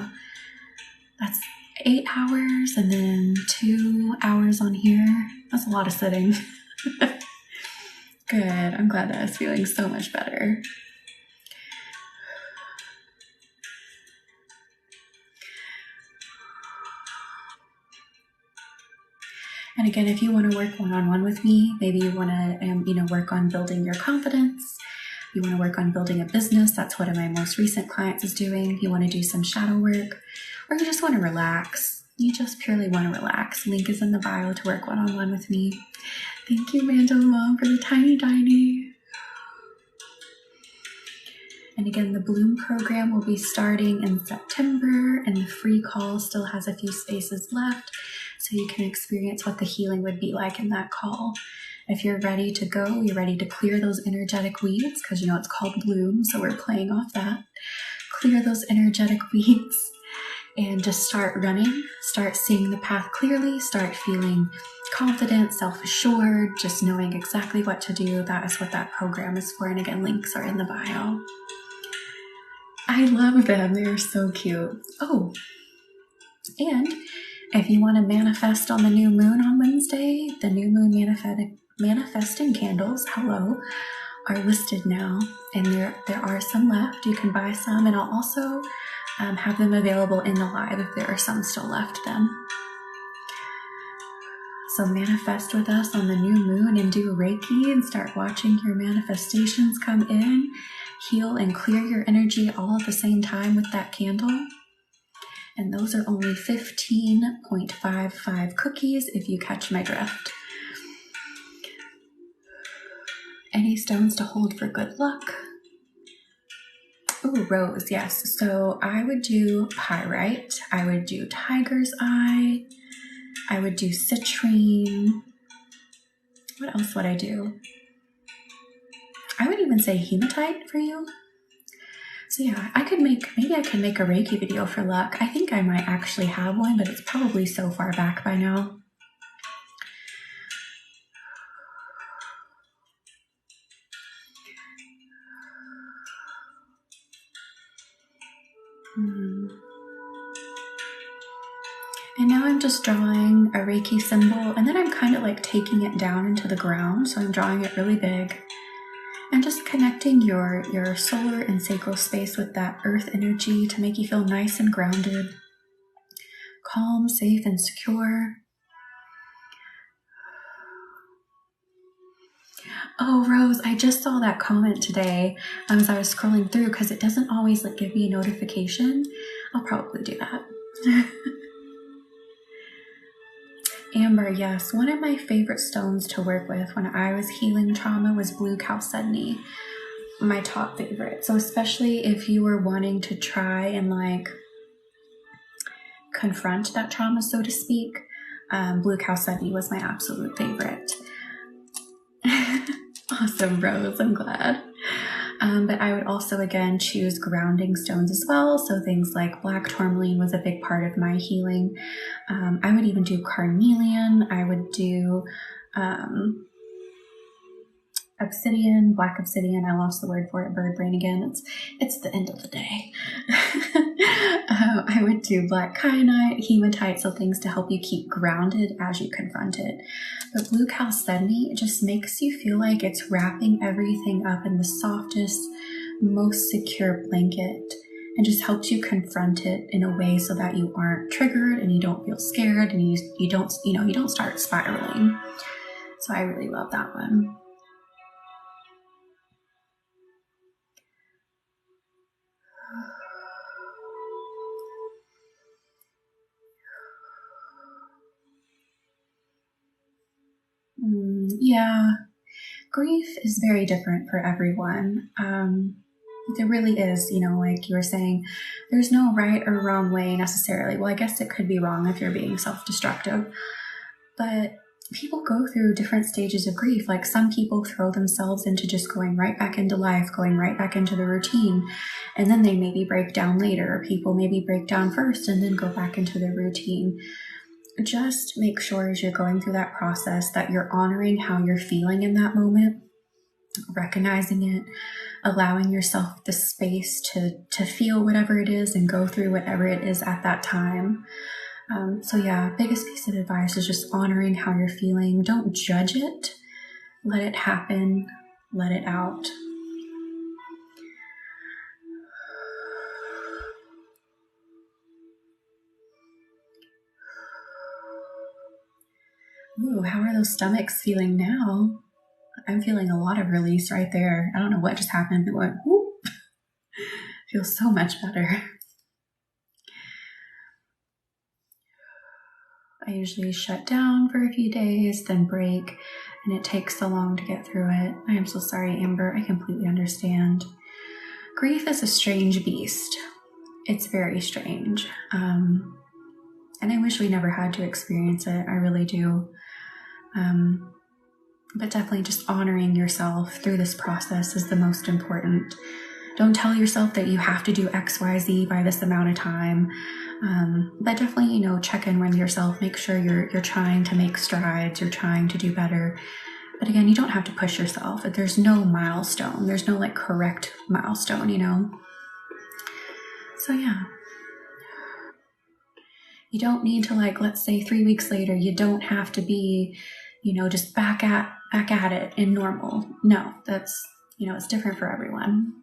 that's 8 hours and then 2 hours on here. That's a lot of sitting. Good. I'm glad that I was feeling so much better. And again, if you want to work one-on-one with me, maybe you want to, work on building your confidence. You want to work on building a business. That's what my most recent clients is doing. You want to do some shadow work, or you just want to relax. You just purely want to relax. Link is in the bio to work one-on-one with me. Thank you, Random Mom, for the tiny tiny. And again, the Bloom program will be starting in September, and the free call still has a few spaces left, so you can experience what the healing would be like in that call. If you're ready to go, you're ready to clear those energetic weeds, because it's called Bloom, so we're playing off that. Clear those energetic weeds and just start running, start seeing the path clearly, start feeling confident, self-assured, just knowing exactly what to do. That is what that program is for. And again, links are in the bio. I love them. They're so cute. Oh, and if you want to manifest on the new moon on Wednesday, the new moon manifesting candles, are listed now. And there are some left. You can buy some, and I'll also have them available in the live if there are some still left then. So manifest with us on the new moon and do Reiki and start watching your manifestations come in heal and clear your energy all at the same time with that candle. And those are only 15.55 cookies if you catch my drift. Any stones to hold for good luck? Ooh, rose, yes. So I would do pyrite. I would do tiger's eye. I would do citrine. What else would I do? I would even say hematite for you. So yeah, maybe I can make a Reiki video for luck. I think I might actually have one, but it's probably so far back by now. And now I'm just drawing a Reiki symbol, and then I'm kind of like taking it down into the ground. So I'm drawing it really big and just connecting your solar and sacral space with that earth energy to make you feel nice and grounded, calm, safe, and secure. Oh, Rose, I just saw that comment today as I was scrolling through because it doesn't always give me a notification. I'll probably do that. Amber, yes, one of my favorite stones to work with when I was healing trauma was blue chalcedony, my top favorite. So especially if you were wanting to try and confront that trauma, so to speak, blue chalcedony was my absolute favorite. Awesome, Rose, I'm glad. But I would also, again, choose grounding stones as well. So things like black tourmaline was a big part of my healing. I would even do carnelian. I would do obsidian, black obsidian. I lost the word for it, bird brain again. It's the end of the day. I would do black kyanite, hematite, so things to help you keep grounded as you confront it. But blue chalcedony just makes you feel like it's wrapping everything up in the softest, most secure blanket, and just helps you confront it in a way so that you aren't triggered and you don't feel scared and you don't start spiraling. So I really love that one. Yeah, grief is very different for everyone. There really is, like you were saying, there's no right or wrong way necessarily. Well, I guess it could be wrong if you're being self-destructive, but people go through different stages of grief. Like some people throw themselves into just going right back into life, going right back into the routine, and then they maybe break down later. People maybe break down first and then go back into their routine. Just make sure as you're going through that process that you're honoring how you're feeling in that moment, recognizing it, allowing yourself the space to feel whatever it is and go through whatever it is at that time. So yeah, biggest piece of advice is just honoring how you're feeling. Don't judge it. Let it happen. Let it out. Ooh, how are those stomachs feeling now? I'm feeling a lot of release right there. I don't know what just happened, but it went whoop. Feels so much better. I usually shut down for a few days, then break, and it takes so long to get through it. I am so sorry, Amber. I completely understand. Grief is a strange beast. It's very strange. And I wish we never had to experience it. I really do. But definitely just honoring yourself through this process is the most important. Don't tell yourself that you have to do X, Y, Z by this amount of time. But definitely, check in with yourself. Make sure you're trying to make strides. You're trying to do better. But again, you don't have to push yourself. There's no milestone. There's no correct milestone, So yeah. You don't need to let's say 3 weeks later, you don't have to be, just back at it in normal. No, that's, it's different for everyone.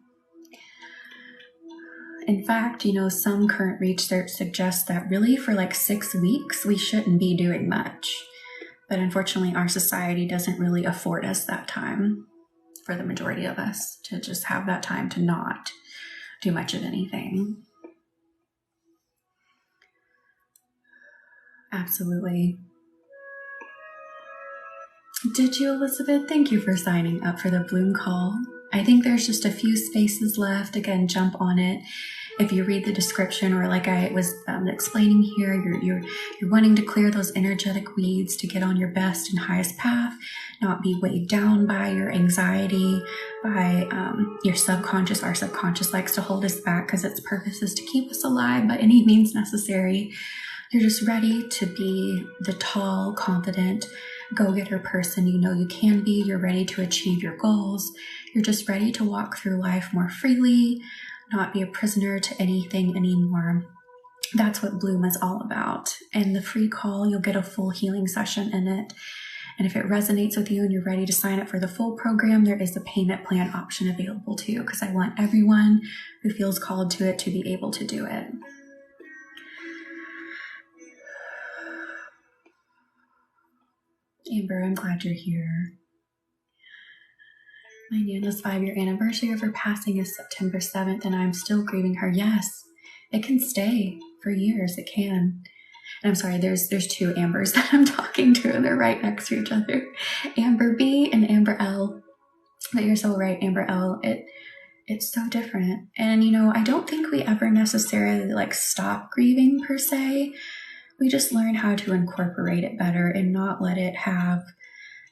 In fact, some current research suggests that really for 6 weeks, we shouldn't be doing much. But unfortunately, our society doesn't really afford us that time. for the majority of us to just have that time to not do much of anything. Absolutely. Did you, Elizabeth? Thank you for signing up for the Bloom call. I think there's just a few spaces left. Again, jump on it. If you read the description, or like I was explaining here, you're wanting to clear those energetic weeds to get on your best and highest path, not be weighed down by your anxiety, by your subconscious. Our subconscious likes to hold us back because its purpose is to keep us alive by any means necessary. You're just ready to be the tall, confident, go-getter person you know you can be. You're ready to achieve your goals. You're just ready to walk through life more freely, not be a prisoner to anything anymore. That's what Bloom is all about. And the free call, you'll get a full healing session in it. And if it resonates with you and you're ready to sign up for the full program, there is a payment plan option available to you, because I want everyone who feels called to it to be able to do it. Amber, I'm glad you're here. My Nana's 5-year anniversary of her passing is September 7th, and I'm still grieving her. Yes, it can stay for years. It can. And I'm sorry, there's two Ambers that I'm talking to, and they're right next to each other. Amber B and Amber L. But you're so right, Amber L. It's so different. And, I don't think we ever necessarily stop grieving per se. We just learn how to incorporate it better and not let it have,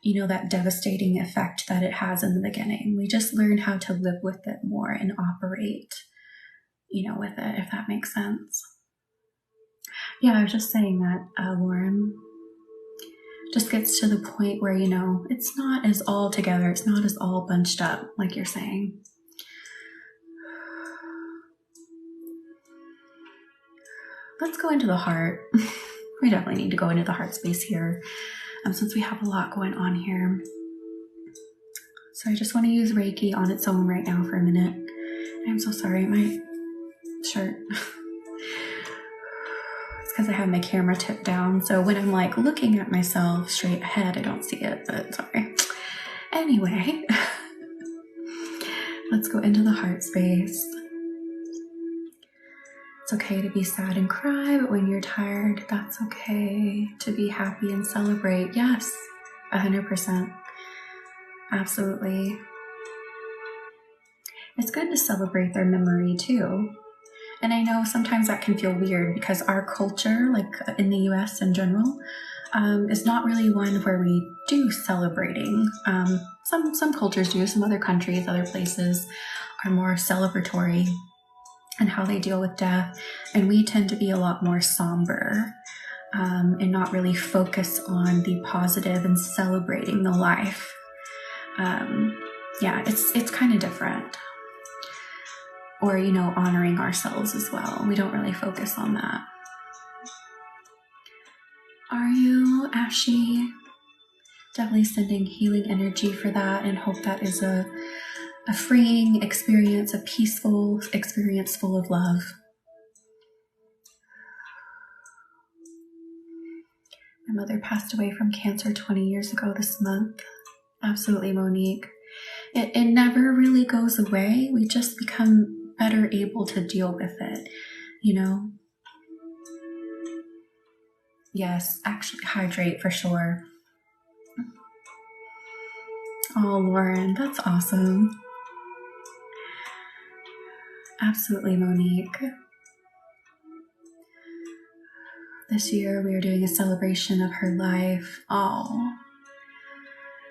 that devastating effect that it has in the beginning. We just learn how to live with it more and operate, with it, if that makes sense. Yeah, I was just saying that, Lauren. Just gets to the point where, it's not as all together. It's not as all bunched up, like you're saying. Let's go into the heart. We definitely need to go into the heart space here, since we have a lot going on here. So I just want to use Reiki on its own right now for a minute. I'm so sorry, my shirt. It's because I have my camera tipped down, so when I'm looking at myself straight ahead, I don't see it, but sorry. Anyway, let's go into the heart space. It's okay to be sad and cry, but when you're tired, that's okay. To be happy and celebrate. Yes, 100%. Absolutely. It's good to celebrate their memory too. And I know sometimes that can feel weird because our culture, in the US in general, is not really one where we do celebrating. Some cultures do, some other countries, other places are more celebratory and how they deal with death, and we tend to be a lot more somber and not really focus on the positive and celebrating the life. It's kind of different. Or, honoring ourselves as well. We don't really focus on that. Are you, Ashy? Definitely sending healing energy for that, and hope that is a freeing experience, a peaceful experience full of love. My mother passed away from cancer 20 years ago this month. Absolutely, Monique. It never really goes away. We just become better able to deal with it, Yes, actually hydrate for sure. Oh, Lauren, that's awesome. Absolutely, Monique. This year we are doing a celebration of her life. Oh,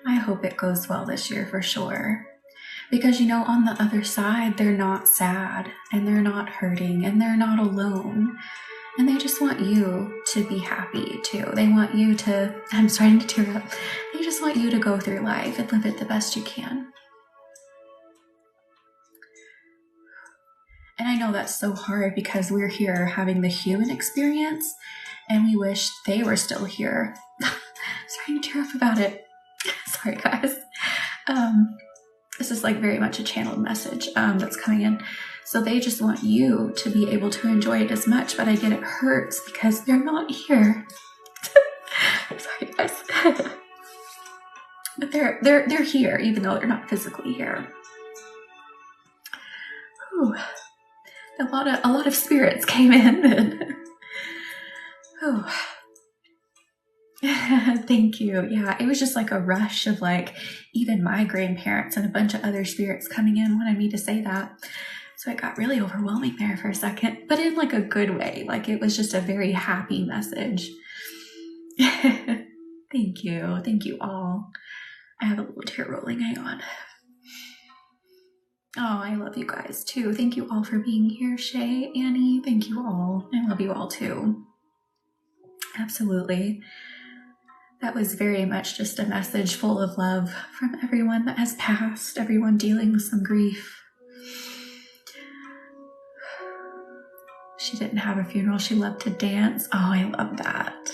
I hope it goes well this year for sure. Because, on the other side, they're not sad and they're not hurting and they're not alone. And they just want you to be happy too. They want you to, I'm starting to tear up. They just want you to go through life and live it the best you can. And I know that's so hard because we're here having the human experience and we wish they were still here. Starting to tear up about it. Sorry, guys. This is very much a channeled message that's coming in. So they just want you to be able to enjoy it as much, but I get it hurts because they're not here. Sorry, guys. But they're here, even though they're not physically here. Whew. A lot of spirits came in. Oh, thank you. Yeah, it was just like a rush of like even my grandparents and a bunch of other spirits coming in wanted me to say that. So it got really overwhelming there for a second, but in like a good way. Like it was just a very happy message. Thank you. Thank you all. I have a little tear rolling. Hang on. Oh, I love you guys too. Thank you all for being here. Shay, Annie, thank you all. I love you all too. Absolutely. That was very much just a message full of love from everyone that has passed, everyone dealing with some grief. She didn't have a funeral. She loved to dance. Oh, I love that.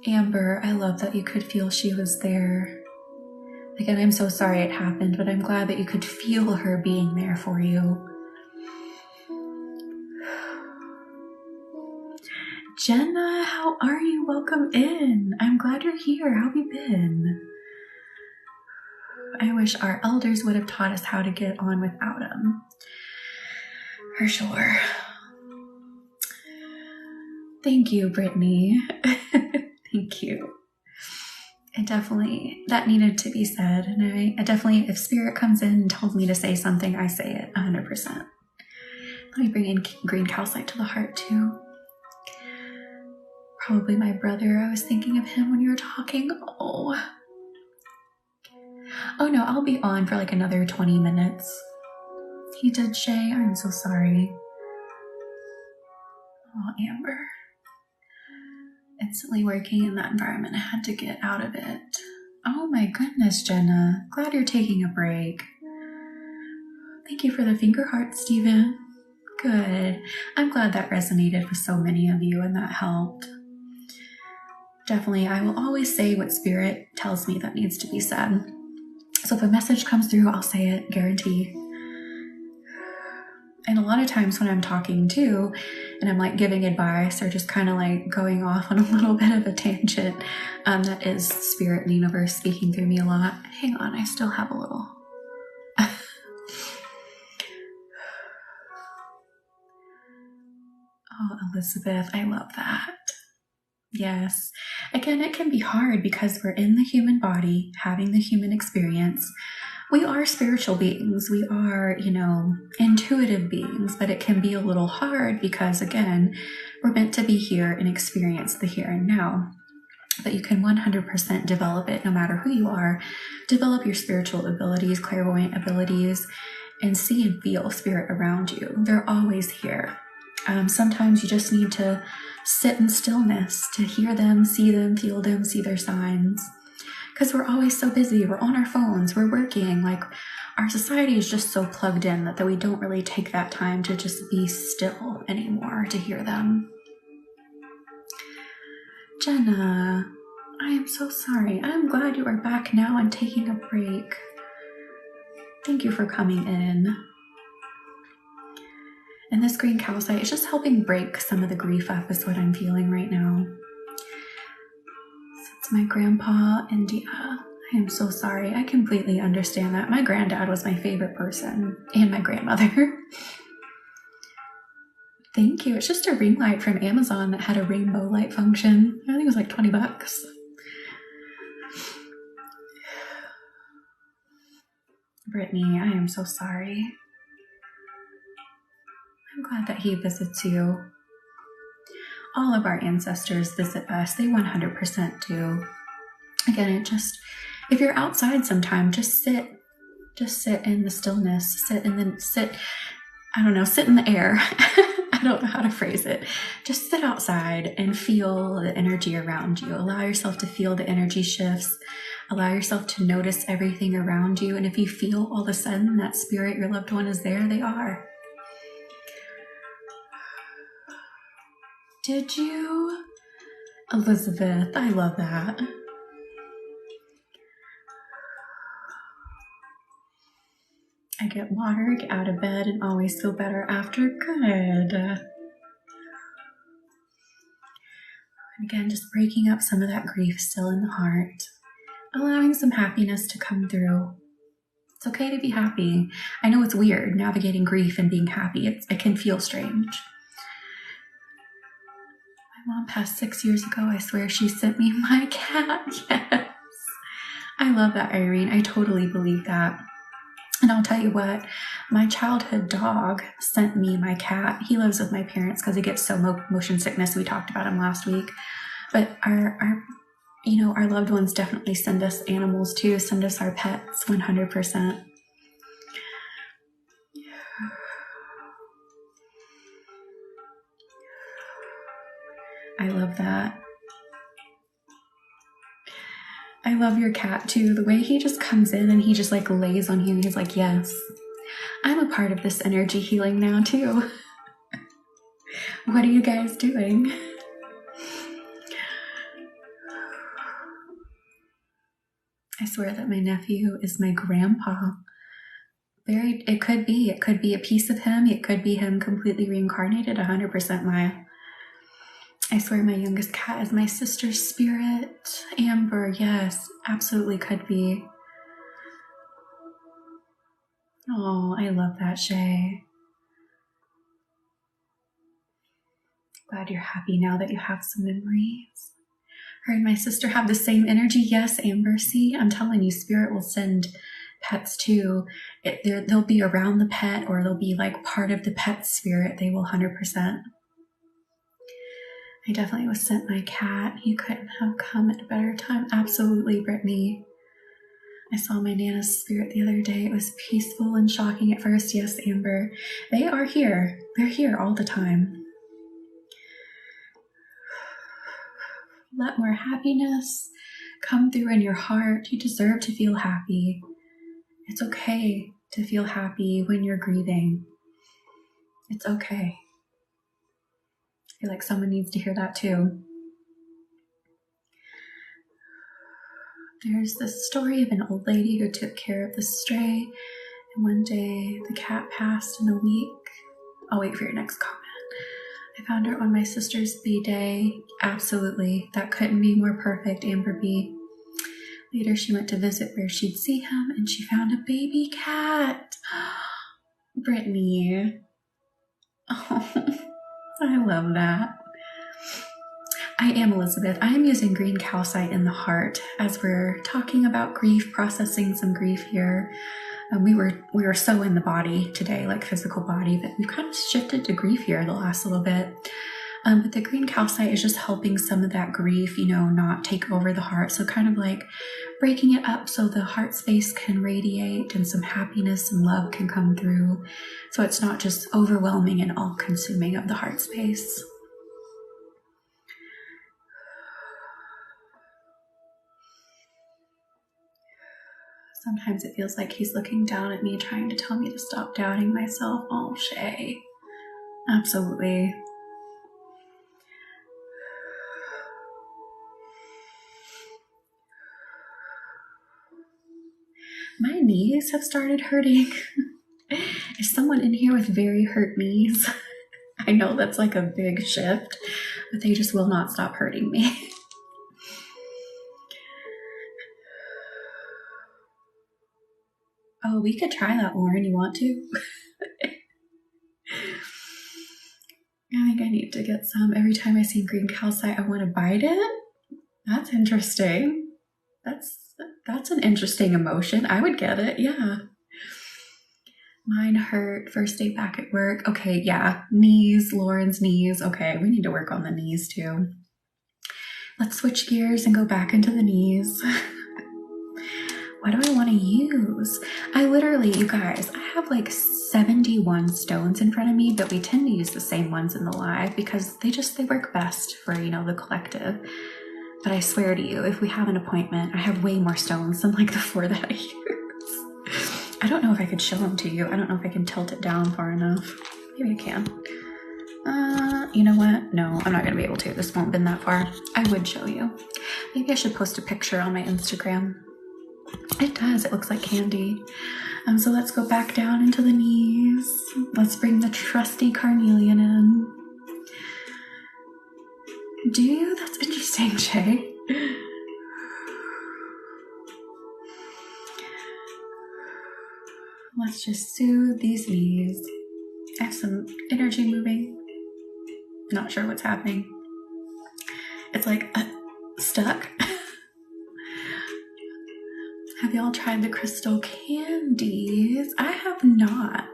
Amber, I love that you could feel she was there. Again, I'm so sorry it happened, but I'm glad that you could feel her being there for you. Jenna, how are you? Welcome in. I'm glad you're here. How have you been? I wish our elders would have taught us how to get on without them. For sure. Thank you, Brittany. Thank you. That needed to be said. And I definitely, if spirit comes in and tells me to say something, I say it 100%. Let me bring in green calcite to the heart too. Probably my brother. I was thinking of him when you were talking. Oh no, I'll be on for like another 20 minutes. He did, Shay. I'm so sorry. Oh, Amber. Instantly working in that environment. I had to get out of it. Oh my goodness, Jenna. Glad you're taking a break. Thank you for the finger heart, Stephen. Good. I'm glad that resonated with so many of you and that helped. Definitely, I will always say what spirit tells me that needs to be said. So if a message comes through, I'll say it, guarantee. And a lot of times when I'm talking too, and I'm like giving advice or just kind of like going off on a little bit of a tangent, that is spirit and the universe speaking through me a lot. Hang on, I still have a little. Oh, Elizabeth, I love that. Yes. Again, it can be hard because we're in the human body, having the human experience. We are spiritual beings. We are, intuitive beings, but it can be a little hard because, again, we're meant to be here and experience the here and now. But you can 100% develop it no matter who you are. Develop your spiritual abilities, clairvoyant abilities, and see and feel spirit around you. They're always here. Sometimes you just need to sit in stillness to hear them, feel them, see their signs. Because we're always so busy. We're on our phones. We're working. Like our society is just so plugged in that we don't really take that time to just be still anymore to hear them. Jenna, I am so sorry. I'm glad you are back now and taking a break. Thank you for coming in. And this green calcite is just helping break some of the grief up is what I'm feeling right now. So it's my grandpa, India. I am so sorry. I completely understand that. My granddad was my favorite person and my grandmother. Thank you. It's just a ring light from Amazon that had a rainbow light function. I think it was like $20. Brittany, I am so sorry. I'm glad that he visits you. All of our ancestors visit us. They 100% do. Again, if you're outside sometime, just sit in the stillness, sit in the air. I don't know how to phrase it. Just sit outside and feel the energy around you. Allow yourself to feel the energy shifts. Allow yourself to notice everything around you. And if you feel all of a sudden that spirit, your loved one is there, they are. Did you? Elizabeth, I love that. I get water, get out of bed, and always feel better after. Good. And again, just breaking up some of that grief still in the heart, allowing some happiness to come through. It's okay to be happy. I know it's weird navigating grief and being happy. It can feel strange. My mom passed 6 years ago. I swear she sent me my cat. Yes. I love that, Irene. I totally believe that. And I'll tell you what, my childhood dog sent me my cat. He lives with my parents because he gets so motion sickness. We talked about him last week. But our loved ones definitely send us animals too, send us our pets 100%. I love that. I love your cat too. The way he just comes in and he just like lays on you and he's like, yes, I'm a part of this energy healing now too. What are you guys doing? I swear that my nephew is my grandpa. It could be a piece of him. It could be him completely reincarnated, 100% Maya. I swear my youngest cat is my sister's spirit. Amber, yes, absolutely could be. Oh, I love that, Shay. Glad you're happy now that you have some memories. Her and my sister have the same energy. Yes, Amber, see, I'm telling you, spirit will send pets too. They'll be around the pet or they'll be like part of the pet spirit. They will 100%. I definitely was sent my cat. He couldn't have come at a better time. Absolutely, Brittany. I saw my Nana's spirit the other day. It was peaceful and shocking at first. Yes, Amber. They are here. They're here all the time. Let more happiness come through in your heart. You deserve to feel happy. It's okay to feel happy when you're grieving. It's okay. I feel like someone needs to hear that too. There's this story of an old lady who took care of the stray, and one day the cat passed in a week. I'll wait for your next comment. I found her on my sister's B-day. Absolutely. That couldn't be more perfect, Amber B. Later, she went to visit where she'd see him, and she found a baby cat. Brittany. Oh, I love that. I am Elizabeth. I am using green calcite in the heart as we're talking about grief, processing some grief here. We were so in the body today, like physical body, but we've kind of shifted to grief here the last little bit. But the green calcite is just helping some of that grief, not take over the heart. So kind of like breaking it up so the heart space can radiate and some happiness and love can come through. So it's not just overwhelming and all-consuming of the heart space. Sometimes it feels like he's looking down at me, trying to tell me to stop doubting myself. Oh, Shay. Absolutely. My knees have started hurting. Is someone in here with very hurt knees? I know that's like a big shift, but they just will not stop hurting me. Oh, we could try that, Lauren. You want to? I think I need to get some. Every time I see green calcite, I want to bite it. That's interesting. That's an interesting emotion. I would get it, yeah. Mine hurt first day back at work. Okay, yeah. Knees, Lauren's knees. Okay, we need to work on the knees too. Let's switch gears and go back into the knees. What do I want to use? I literally, you guys, I have like 71 stones in front of me, but we tend to use the same ones in the live because they work best for, the collective. But I swear to you, if we have an appointment, I have way more stones than like the 4 that I use. I don't know if I could show them to you. I don't know if I can tilt it down far enough. Maybe I can. You know what? No, I'm not going to be able to. This won't bend that far. I would show you. Maybe I should post a picture on my Instagram. It does. It looks like candy. So let's go back down into the knees. Let's bring the trusty carnelian in. Do you? That's interesting, Shay. Let's just soothe these knees. I have some energy moving. Not sure what's happening. It's like stuck. Have y'all tried the crystal candies? I have not.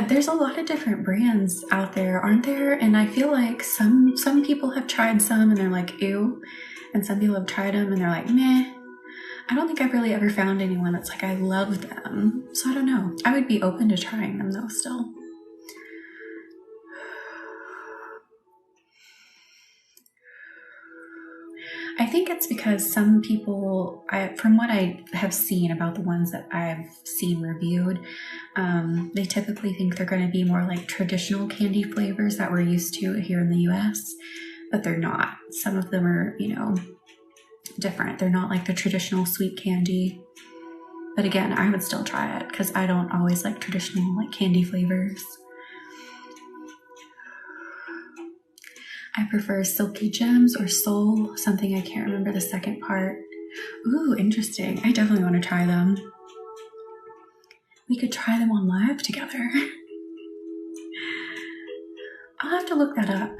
There's a lot of different brands out there, aren't there? And I feel like some people have tried some and they're like, ew. And some people have tried them and they're like, meh. I don't think I've really ever found anyone that's like, I love them. So I don't know. I would be open to trying them though still. I think it's because some people, from what I have seen about the ones that I've seen reviewed, they typically think they're going to be more like traditional candy flavors that we're used to here in the US, but they're not. Some of them are, different. They're not like the traditional sweet candy. But again, I would still try it because I don't always like traditional like candy flavors. I prefer Silky Gems or Soul, something I can't remember the second part. Ooh, interesting. I definitely want to try them. We could try them on live together. I'll have to look that up.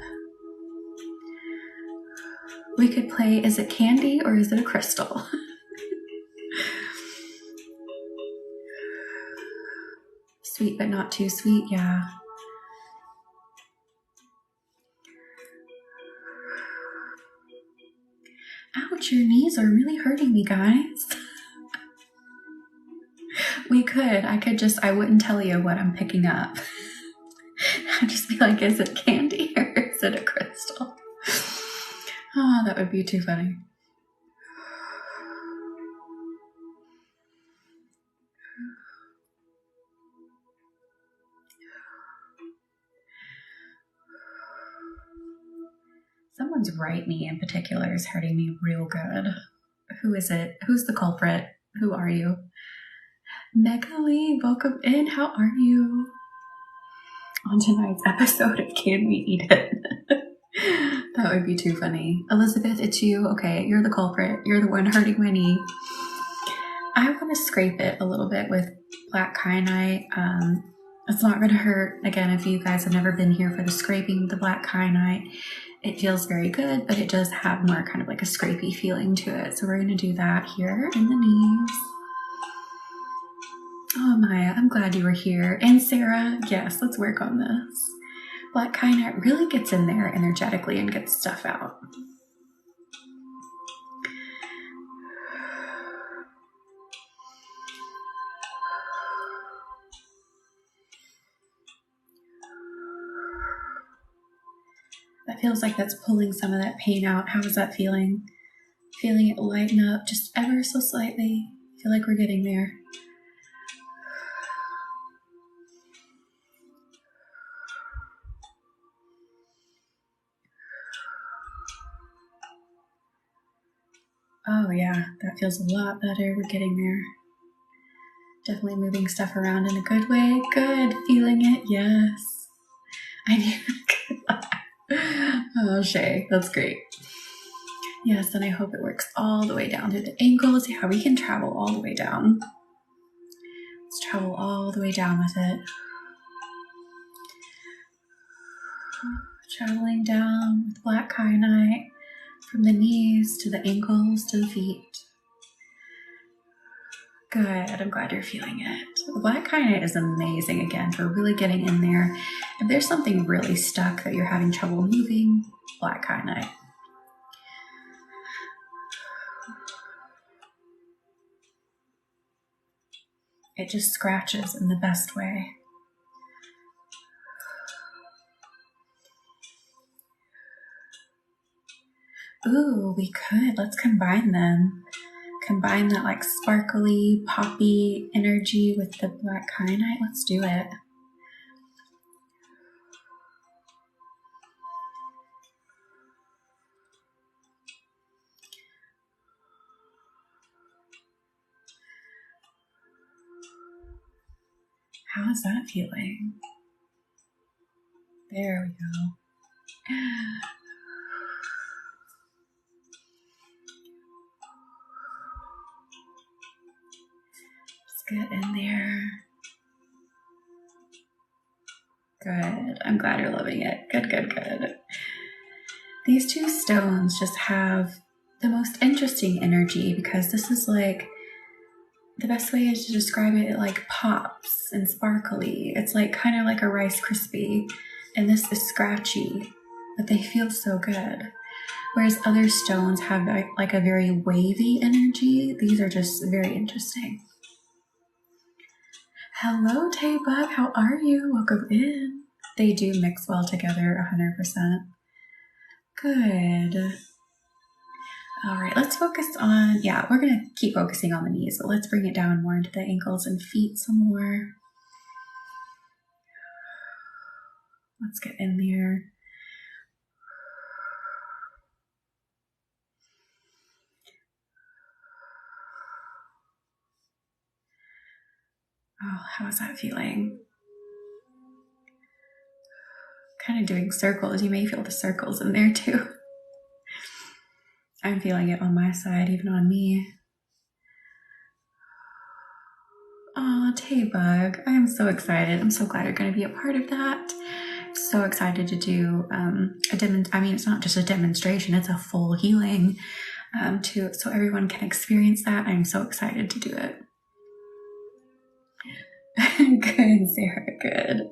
We could play, is it candy or is it a crystal? Sweet but not too sweet, yeah. Ouch, your knees are really hurting me, guys. We could. I wouldn't tell you what I'm picking up. I'd just be like, is it candy or is it a crystal? Oh, that would be too funny. Someone's right knee in particular is hurting me real good. Who is it? Who's the culprit? Who are you? Megali, welcome in. How are you? On tonight's episode of Can We Eat It? That would be too funny. Elizabeth, it's you. Okay, you're the culprit. You're the one hurting my knee. I want to scrape it a little bit with black kyanite. It's not going to hurt. Again, if you guys have never been here for the scraping with the black kyanite, it feels very good, but it does have more kind of like a scrapey feeling to it. So we're going to do that here in the knees. Oh, Maya, I'm glad you were here. And Sarah, yes, let's work on this. Black kyanite really gets in there energetically and gets stuff out. That feels like that's pulling some of that pain out. How is that feeling? Feeling it lighten up just ever so slightly. I feel like we're getting there. Oh yeah, that feels a lot better. We're getting there. Definitely moving stuff around in a good way. Good. Feeling it. Yes. I need a good laugh. Oh, Shay, that's great. Yes, and I hope it works all the way down through the ankles. Yeah, we can travel all the way down. Let's travel all the way down with it. Traveling down with black kyanite from the knees to the ankles to the feet. Good, I'm glad you're feeling it. The black kyanite is amazing again for really getting in there. If there's something really stuck that you're having trouble moving, black kyanite. It just scratches in the best way. Ooh, we could. Let's combine them. Combine that like sparkly, poppy energy with the black kyanite. Let's do it. How is that feeling? There we go. Just get in there. Good. I'm glad you're loving it. Good, good, good. These two stones just have the most interesting energy because this is like, the best way is to describe it, like pops and sparkly. It's like kind of like a Rice Krispie, and this is scratchy, but they feel so good. Whereas other stones have like a very wavy energy. These are just very interesting. Hello, Tay-Bug. How are you? Welcome in. They do mix well together, 100%. Good. All right, let's focus on, we're going to keep focusing on the knees, but let's bring it down more into the ankles and feet some more. Let's get in there. Oh, how is that feeling? Kind of doing circles. You may feel the circles in there too. I'm feeling it on my side, even on me. Oh, Tay-Bug, I am so excited. I'm so glad you're going to be a part of that. I'm so excited to do it's not just a demonstration, it's a full healing so everyone can experience that. I'm so excited to do it. Good, Sarah, good.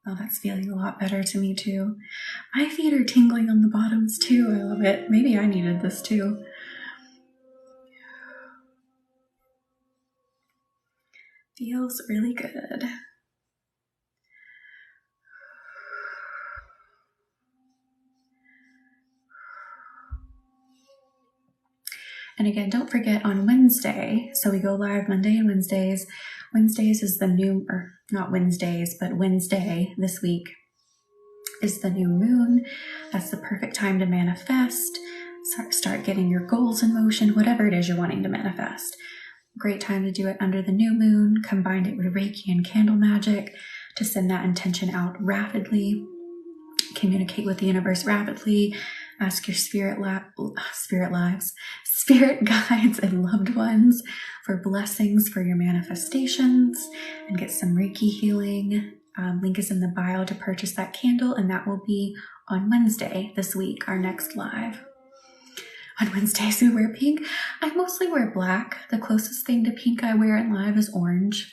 Oh, that's feeling a lot better to me too. My feet are tingling on the bottoms too. I love it. Maybe I needed this too. Feels really good. And again, don't forget on Wednesday, so we go live Monday and Wednesdays. Wednesdays is the new, or not Wednesdays, but Wednesday this week is the new moon. That's the perfect time to manifest. Start getting your goals in motion, whatever it is you're wanting to manifest. Great time to do it under the new moon. Combine it with Reiki and candle magic to send that intention out rapidly. Communicate with the universe rapidly. Ask your spirit guides and loved ones for blessings for your manifestations, and get some Reiki healing. Link is in the bio to purchase that candle, and that will be on Wednesday this week, our next live. On Wednesdays we wear pink. I mostly wear black. The closest thing to pink I wear in live is orange.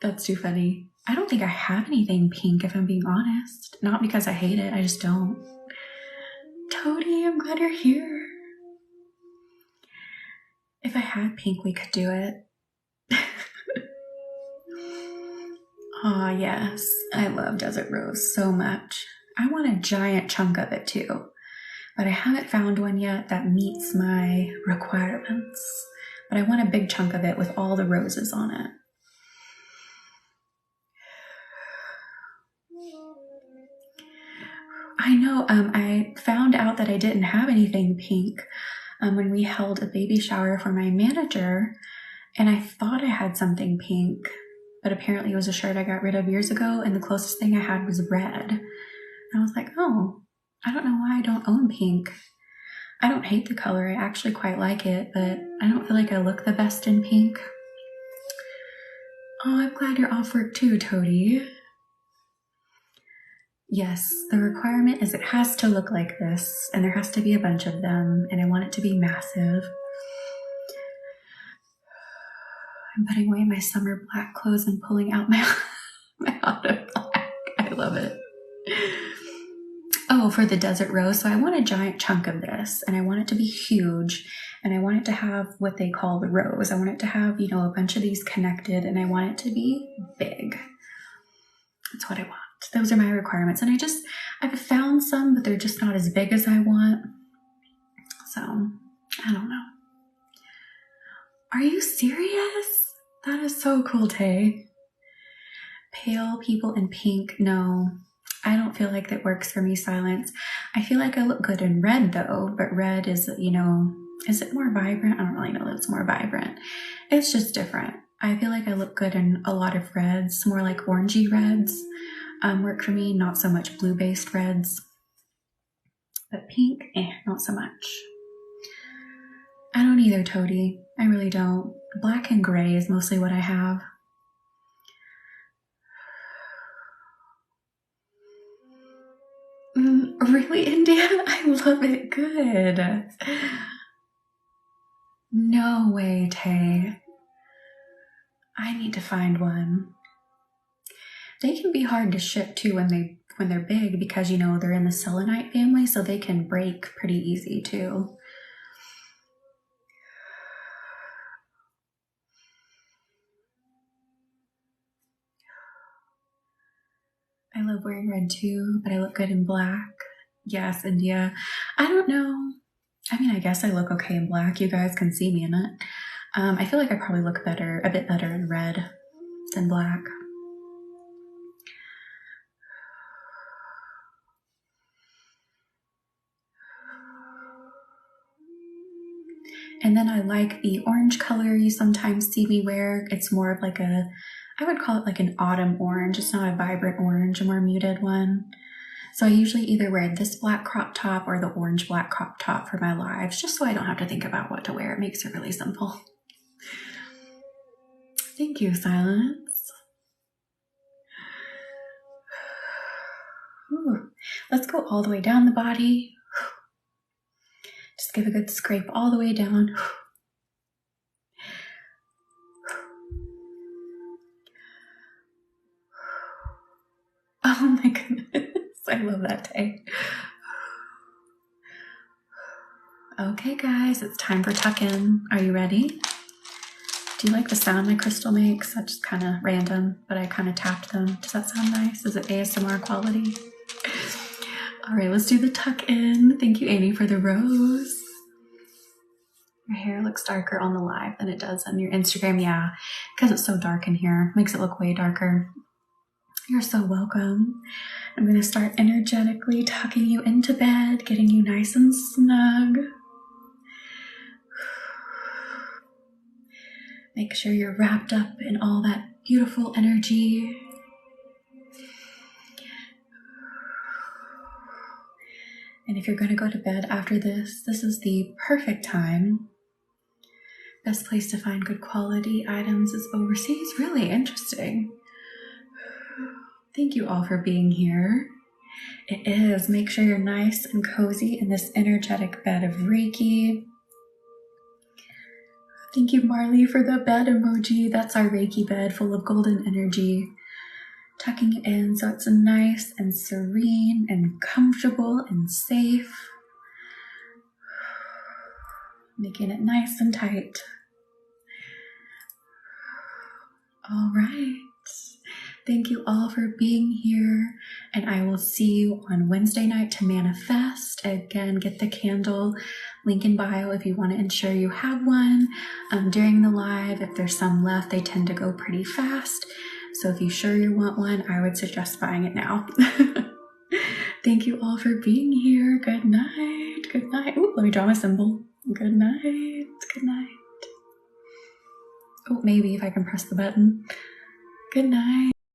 That's too funny. I don't think I have anything pink, if I'm being honest. Not because I hate it, I just don't. Toadie, I'm glad you're here. If I had pink, we could do it. Aw, yes. I love Desert Rose so much. I want a giant chunk of it too, but I haven't found one yet that meets my requirements. But I want a big chunk of it with all the roses on it. I know, I found out that I didn't have anything pink when we held a baby shower for my manager, and I thought I had something pink, but apparently it was a shirt I got rid of years ago, and the closest thing I had was red. And I was like, oh, I don't know why I don't own pink. I don't hate the color, I actually quite like it, but I don't feel like I look the best in pink. Oh, I'm glad you're off work too, Toadie. Yes, the requirement is it has to look like this, and there has to be a bunch of them, and I want it to be massive. I'm putting away my summer black clothes and pulling out my auto black. I love it. Oh, for the Desert Rose, so I want a giant chunk of this, and I want it to be huge, and I want it to have what they call the rose. I want it to have, a bunch of these connected, and I want it to be big. That's what I want. Those are my requirements. And I've found some, but they're just not as big as I want. So, I don't know. Are you serious? That is so cool, Tay. Pale people in pink, no. I don't feel like that works for me, Silence. I feel like I look good in red though, but red is, is it more vibrant? I don't really know that it's more vibrant. It's just different. I feel like I look good in a lot of reds, more like orangey reds work for me, not so much blue-based reds. But pink, not so much. I don't either, Toady. I really don't. Black and gray is mostly what I have. Really, India? I love it. Good. No way, Tay. I need to find one. They can be hard to ship too when they're big because, you know, they're in the selenite family, so they can break pretty easy too. I love wearing red too, but I look good in black. Yes, India. I don't know. I mean, I guess I look okay in black. You guys can see me in it. I feel like I probably look a bit better in red than black. And then I like the orange color you sometimes see me wear. It's more of like I would call it like an autumn orange. It's not a vibrant orange, a more muted one. So I usually either wear this black crop top or the orange black crop top for my lives, just so I don't have to think about what to wear. It makes it really simple. Thank you, Silence. Ooh. Let's go all the way down the body. Just give a good scrape all the way down. Oh my goodness. I love that day. Okay, guys, it's time for tuck-in. Are you ready? Do you like the sound my crystal makes? That's just kind of random, but I kind of tapped them. Does that sound nice? Is it ASMR quality? All right, let's do the tuck-in. Thank you, Amy, for the rose. Your hair looks darker on the live than it does on your Instagram. Yeah, because it's so dark in here. Makes it look way darker. You're so welcome. I'm going to start energetically tucking you into bed, getting you nice and snug. Make sure you're wrapped up in all that beautiful energy. And if you're going to go to bed after this is the perfect time. Best place to find good quality items is overseas. Really interesting. Thank you all for being here. It is. Make sure you're nice and cozy in this energetic bed of Reiki. Thank you, Marley, for the bed emoji. That's our Reiki bed full of golden energy. Tucking it in so it's nice and serene and comfortable and safe. Making it nice and tight. All right. Thank you all for being here, and I will see you on Wednesday night to manifest. Again, get the candle, link in bio if you want to ensure you have one. During the live, if there's some left, they tend to go pretty fast. So if you sure you want one, I would suggest buying it now. Thank you all for being here. Good night. Good night. Ooh, let me draw my symbol. Good night. Good night. Oh, maybe if I can press the button. Good night.